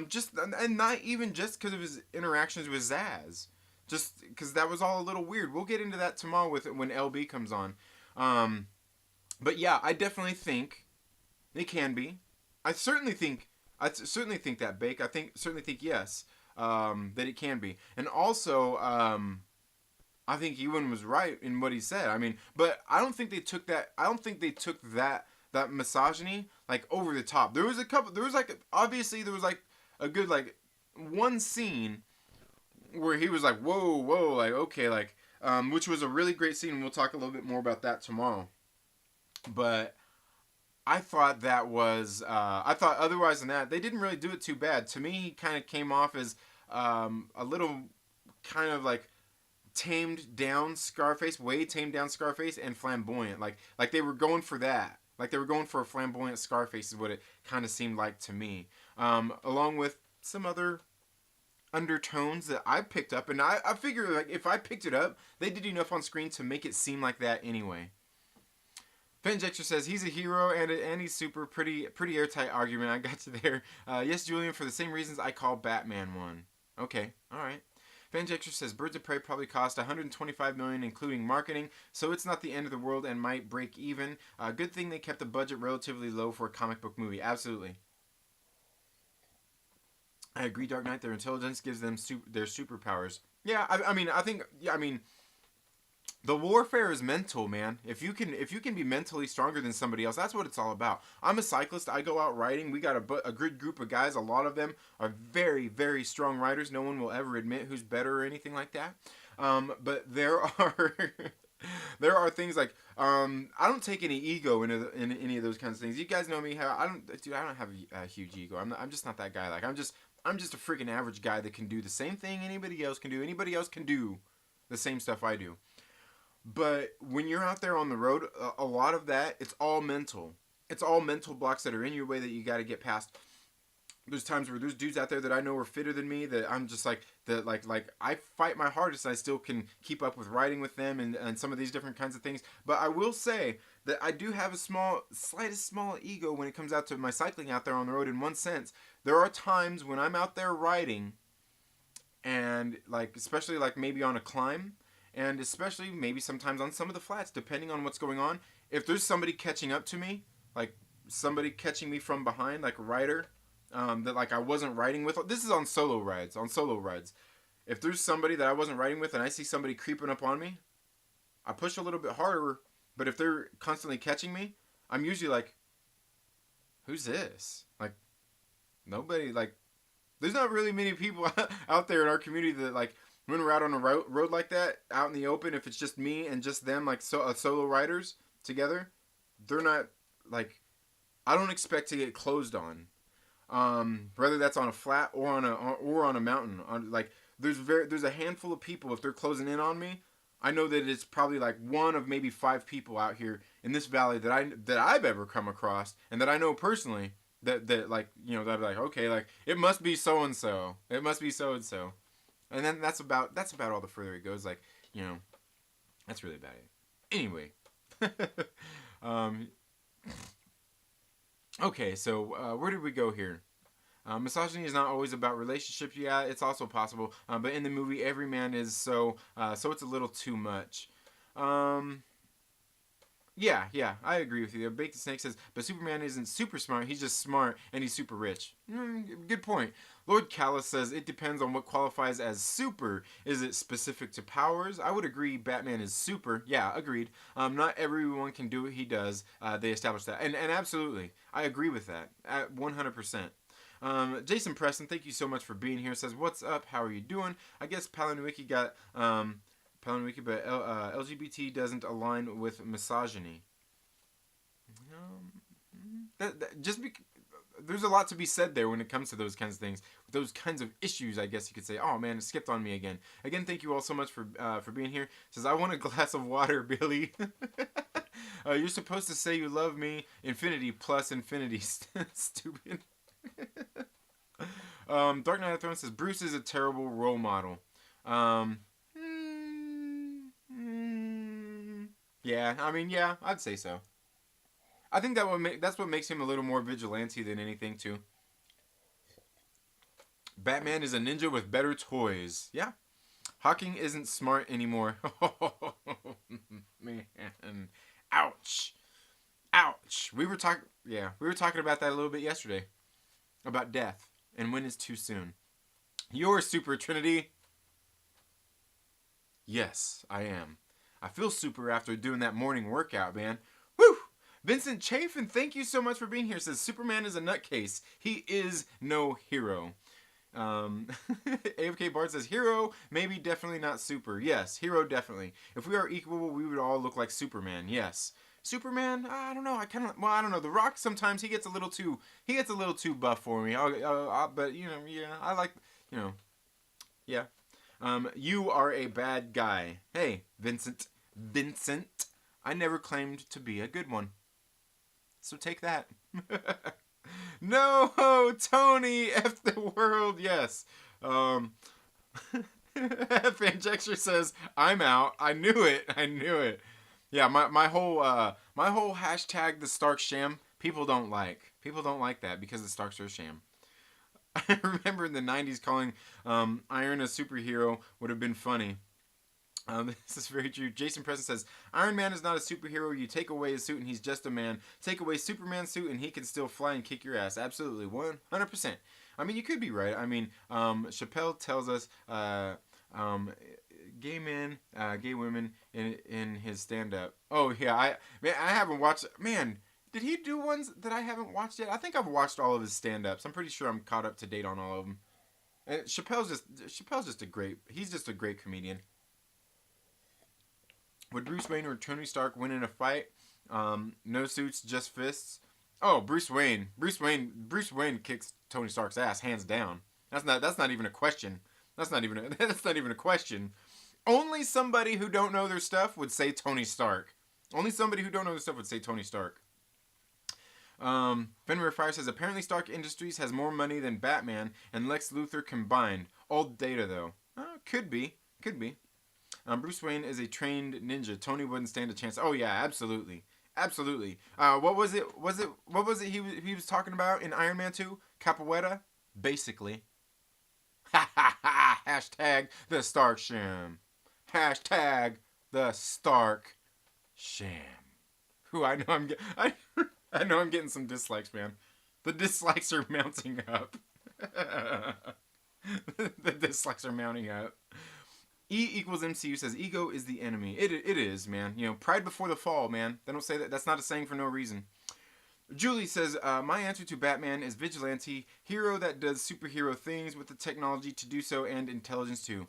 Just and not even just because of his interactions with Zaz, just because that was all a little weird. We'll get into that tomorrow with it when LB comes on. But yeah, I definitely think they can be. I certainly think that Bake. Certainly think yes, that it can be, and also. I think Ewan was right in what he said. I mean, but I don't think they took that. I don't think they took that misogyny like over the top. There was a couple. There was like obviously there was like a good like one scene where he was like whoa like okay like which was a really great scene. And we'll talk a little bit more about that tomorrow. But I thought that was I thought otherwise than that they didn't really do it too bad. To me, he kind of came off as a little kind of like. Tamed down Scarface, way tamed down Scarface, and flamboyant. Like they were going for that. Like they were going for a flamboyant Scarface is what it kind of seemed like to me. Along with some other undertones that I picked up, and I figure like if I picked it up, they did enough on screen to make it seem like that anyway. Fanjexter says he's a hero and he's super. Pretty airtight argument. I got you there. Yes, Julian, for the same reasons I call Batman one. Okay, all right. Fanjexter says Birds of Prey probably cost 125 million, including marketing, so it's not the end of the world and might break even. Good thing they kept the budget relatively low for a comic book movie. Absolutely. I agree. Dark Knight, their intelligence gives them their superpowers. Yeah, I think the warfare is mental, man. If you can be mentally stronger than somebody else, that's what it's all about. I'm a cyclist. I go out riding. We got a good group of guys. A lot of them are very, very strong riders. No one will ever admit who's better or anything like that. But there are there are things like I don't take any ego in any of those kinds of things. You guys know me. How I don't have a huge ego. I'm just not that guy. Like I'm just a freaking average guy that can do the same thing anybody else can do. Anybody else can do the same stuff I do. But when you're out there on the road, a lot of that, it's all mental. It's all mental blocks that are in your way that you got to get past. There's times where there's dudes out there that I know are fitter than me that I'm just like I fight my hardest and I still can keep up with riding with them and some of these different kinds of things. But I will say that I do have a slightest small ego when it comes out to my cycling out there on the road. In one sense, there are times when I'm out there riding and especially maybe on a climb, and especially maybe sometimes on some of the flats, depending on what's going on. If there's somebody catching up to me, like somebody catching me from behind, like a rider that I wasn't riding with. This is on solo rides. If there's somebody that I wasn't riding with and I see somebody creeping up on me, I push a little bit harder. But if they're constantly catching me, I'm usually like, who's this? Like, nobody, there's not really many people out there in our community that when we're out on a road like that, out in the open, if it's just me and just them, solo riders together, they're not, I don't expect to get closed on. Whether that's on a flat or on a mountain. There's a handful of people, if they're closing in on me, I know that it's probably one of maybe 5 people out here in this valley that I've ever come across, and that I know personally, that that'd be okay, it must be so and so. It must be so and so. And then that's about all the further it goes. That's really about it. Anyway. Okay, so where did we go here? Misogyny is not always about relationships. Yeah, it's also possible. But in the movie, every man is so it's a little too much. Yeah, I agree with you. Baked the Snake says, but Superman isn't super smart. He's just smart, and he's super rich. Good point. Lord Callis says, it depends on what qualifies as super. Is it specific to powers? I would agree Batman is super. Yeah, agreed. Not everyone can do what he does. They established that. And absolutely, I agree with that. At 100%. Jason Preston, thank you so much for being here. Says, what's up? How are you doing? I guess Palinwiki got... but LGBT doesn't align with misogyny. There's a lot to be said there when it comes to those kinds of things, those kinds of issues. I guess you could say. Oh man, it skipped on me again. Again, thank you all so much for being here. Says, I want a glass of water, Billy. You're supposed to say you love me. Infinity plus infinity. Stupid. Dark Knight of Thrones says Bruce is a terrible role model. Yeah, I'd say so. I think that's what makes him a little more vigilante than anything, too. Batman is a ninja with better toys. Yeah. Hawking isn't smart anymore. Man. Ouch. We were talking about that a little bit yesterday. About death and when is too soon. You're super, Trinity. Yes, I am. I feel super after doing that morning workout, man. Woo! Vincent Chafin, thank you so much for being here. Says, Superman is a nutcase. He is no hero. AFK Bart says, hero, maybe, definitely not super. Yes, hero, definitely. If we are equal, we would all look like Superman. Yes. Superman, I don't know. I don't know. The Rock, sometimes he gets a little too buff for me. But, yeah, I like, yeah. You are a bad guy. Hey, Vincent, I never claimed to be a good one. So take that. No, Tony, F the world, yes. Fanjexter says, I'm out. I knew it. Yeah, my whole My whole hashtag the Stark sham, people don't like. People don't like that because the Starks are a sham. I remember in the 90s calling Iron a superhero would have been funny. This is very true. Jason Preston says, Iron Man is not a superhero. You take away his suit and he's just a man. Take away Superman's suit and he can still fly and kick your ass. Absolutely. 100%. I mean, you could be right. I mean, Chappelle tells us gay men, gay women in his stand-up. Oh, yeah. I haven't watched... Man, did he do ones that I haven't watched yet? I think I've watched all of his stand-ups. I'm pretty sure I'm caught up to date on all of them. And Chappelle's just a great... He's just a great comedian. Would Bruce Wayne or Tony Stark win in a fight? No suits, just fists. Oh, Bruce Wayne kicks Tony Stark's ass hands down. That's not even a question. That's not even a question. Only somebody who don't know their stuff would say Tony Stark. Only somebody who don't know their stuff would say Tony Stark. Fenrir Fire says apparently Stark Industries has more money than Batman and Lex Luthor combined. Old data though. Could be. Bruce Wayne is a trained ninja. Tony wouldn't stand a chance. Oh yeah, absolutely. What was it he was talking about in Iron Man 2? Capoeira? Basically. Ha ha ha! Hashtag the Stark Sham. Hashtag the Stark Sham. Who I know I'm getting some dislikes, man. The dislikes are mounting up. The dislikes are mounting up. E equals MCU says ego is the enemy. It is, man. You know, pride before the fall, man. They don't say that. That's not a saying for no reason. Julie says, my answer to Batman is vigilante, hero that does superhero things with the technology to do so and intelligence too.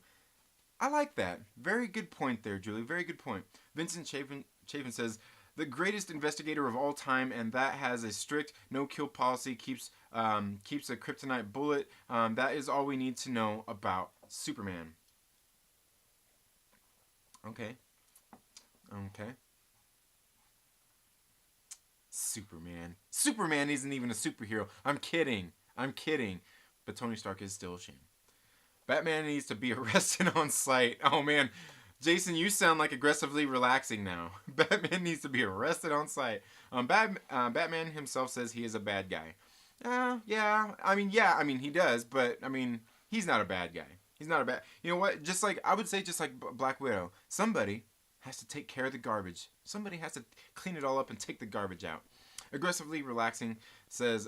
I like that. Very good point there, Julie. Very good point. Vincent Chapin says, the greatest investigator of all time, and that has a strict no-kill policy, keeps a kryptonite bullet. That is all we need to know about Superman. Okay. Superman isn't even a superhero. I'm kidding. But Tony Stark is still a shame. Batman needs to be arrested on sight. Oh man, Jason, you sound like aggressively relaxing now. Batman needs to be arrested on sight. Batman himself says he is a bad guy. Yeah. I mean, he does, but I mean, he's not a bad guy. He's not a bad... You know what? I would say just like Black Widow. Somebody has to take care of the garbage. Somebody has to clean it all up and take the garbage out. Aggressively relaxing says,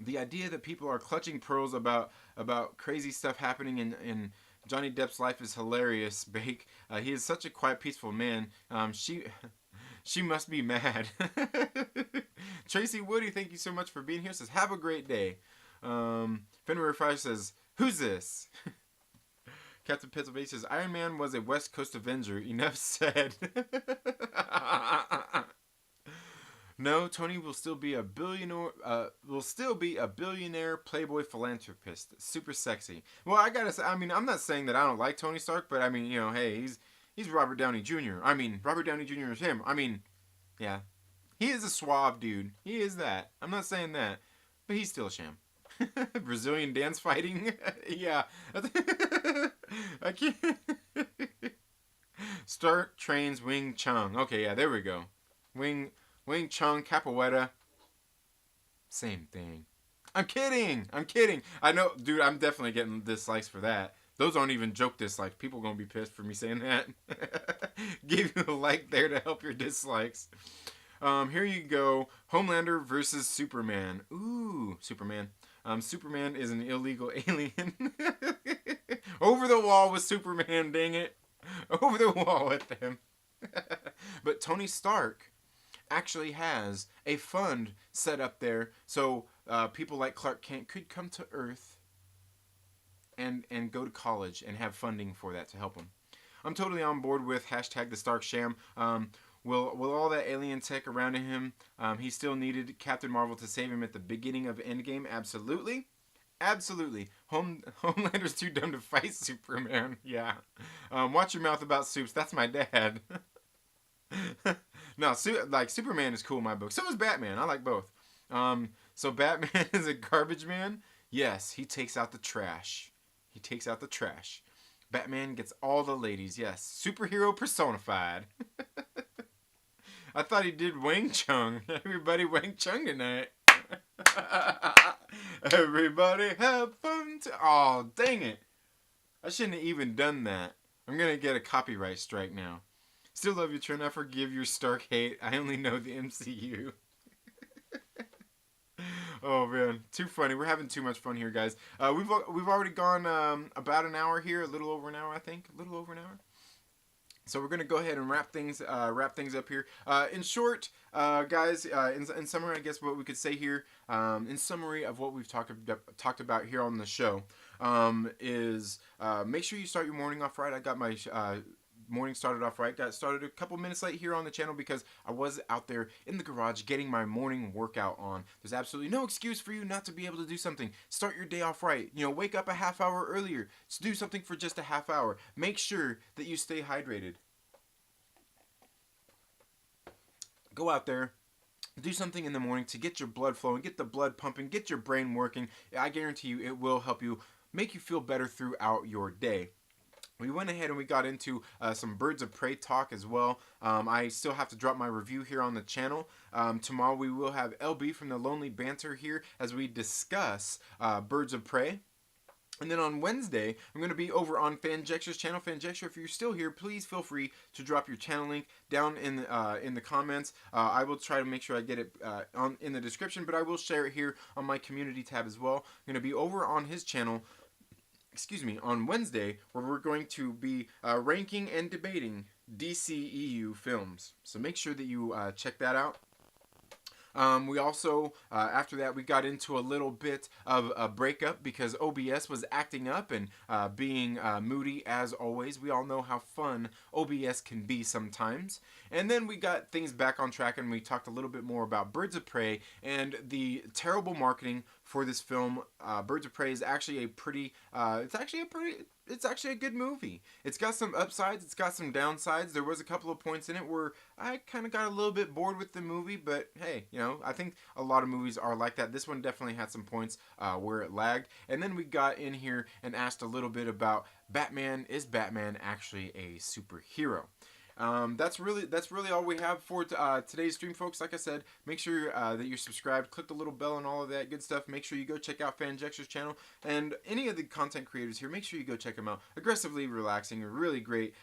the idea that people are clutching pearls about crazy stuff happening in Johnny Depp's life is hilarious, Bake. He is such a quiet, peaceful man. She must be mad. Tracy Woody, thank you so much for being here. Says, have a great day. Fenrir Fire says, who's this? Captain Pennsylvania says, Iron Man was a West Coast Avenger. Enough said. No, Tony will still be a billionaire. Playboy philanthropist. Super sexy. Well, I gotta say, I mean, I'm not saying that I don't like Tony Stark, but I mean, you know, hey, he's Robert Downey Jr. I mean, Robert Downey Jr. is him. I mean, yeah, he is a suave dude. He is that. I'm not saying that, but he's still a sham. Brazilian dance fighting. Yeah. I can't. Stark trains Wing Chun. Okay, yeah, there we go. Wing Chun Capoeira. Same thing. I'm kidding. I know, dude, I'm definitely getting dislikes for that. Those aren't even joke dislikes. People are going to be pissed for me saying that. Give you a like there to help your dislikes. Here you go. Homelander versus Superman. Ooh, Superman. Superman is an illegal alien. Over the wall with Superman, dang it. Over the wall with him. But Tony Stark actually has a fund set up there so people like Clark Kent could come to Earth and go to college and have funding for that to help them. I'm totally on board with hashtag the Stark Sham. Will all that alien tech around him, he still needed Captain Marvel to save him at the beginning of Endgame? Absolutely. Homelander's too dumb to fight Superman. Yeah. Watch your mouth about soups. That's my dad. No, Superman is cool in my book. So is Batman. I like both. So Batman is a garbage man? Yes, he takes out the trash. Batman gets all the ladies. Yes, superhero personified. I thought he did Wang Chung. Everybody Wang Chung tonight. Everybody have fun. Oh, dang it. I shouldn't have even done that. I'm going to get a copyright strike now. Still love you, Trent. I forgive your Stark hate. I only know the MCU. Oh, man. Too funny. We're having too much fun here, guys. We've already gone about an hour here. A little over an hour, I think. A little over an hour. So we're going to go ahead and wrap things up here. In short, guys, in summary, I guess what we could say here, in summary of what we've talked about here on the show, is make sure you start your morning off right. I got my morning started off right. Got started a couple minutes late here on the channel because I was out there in the garage getting my morning workout on. There's absolutely no excuse for you not to be able to do something. Start your day off right. You know, wake up a half hour earlier. Do something for just a half hour. Make sure that you stay hydrated. Go out there. Do something in the morning to get your blood flowing, get the blood pumping, get your brain working. I guarantee you it will help you make you feel better throughout your day. We went ahead and we got into some Birds of Prey talk as well. I still have to drop my review here on the channel. Tomorrow we will have LB from the Lonely Banter here as we discuss Birds of Prey. And then on Wednesday, I'm going to be over on Fanjextra's channel. Fanjextra, if you're still here, please feel free to drop your channel link down in the comments. I will try to make sure I get it in the description, but I will share it here on my community tab as well. I'm going to be over on his channel, on Wednesday, where we're going to be ranking and debating DCEU films. So make sure that you check that out. We also, after that, we got into a little bit of a breakup because OBS was acting up and being moody as always. We all know how fun OBS can be sometimes. And then we got things back on track and we talked a little bit more about Birds of Prey and the terrible marketing for this film. Birds of Prey is actually it's actually a good movie. It's got some upsides, it's got some downsides. There was a couple of points in it where I kind of got a little bit bored with the movie, but hey, you know, I think a lot of movies are like that. This one definitely had some points where it lagged. And then we got in here and asked a little bit about Batman. Is Batman actually a superhero? That's really all we have for today's stream, folks. Like I said, make sure that you're subscribed, click the little bell and all of that good stuff. Make sure you go check out Fanjextra's channel and any of the content creators here. Make sure you go check them out. Aggressively Relaxing, a really great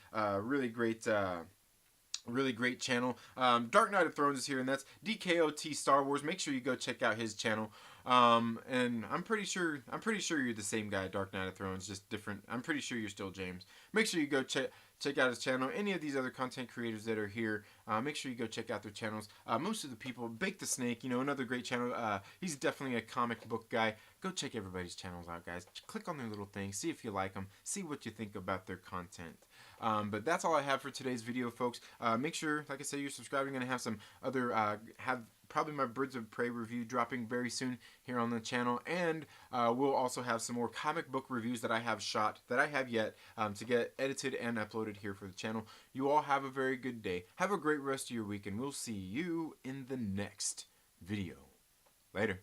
channel. Dark Knight of Thrones is here, and that's DKOT Star Wars. Make sure you go check out his channel. And I'm pretty sure you're the same guy, Dark Knight of Thrones, just different. I'm pretty sure you're still James. Make sure you go check out his channel. Any of these other content creators that are here, make sure you go check out their channels. Most of the people, Bake the Snake, you know, another great channel. He's definitely a comic book guy. Go check everybody's channels out, guys. Click on their little things, see if you like them, see what you think about their content. But that's all I have for today's video, folks. Make sure, like I said, you're subscribed. I'm going to have some other, probably my Birds of Prey review dropping very soon here on the channel. And we'll also have some more comic book reviews that I have shot, that I have yet to get edited and uploaded here for the channel. You all have a very good day. Have a great rest of your week, and we'll see you in the next video. Later.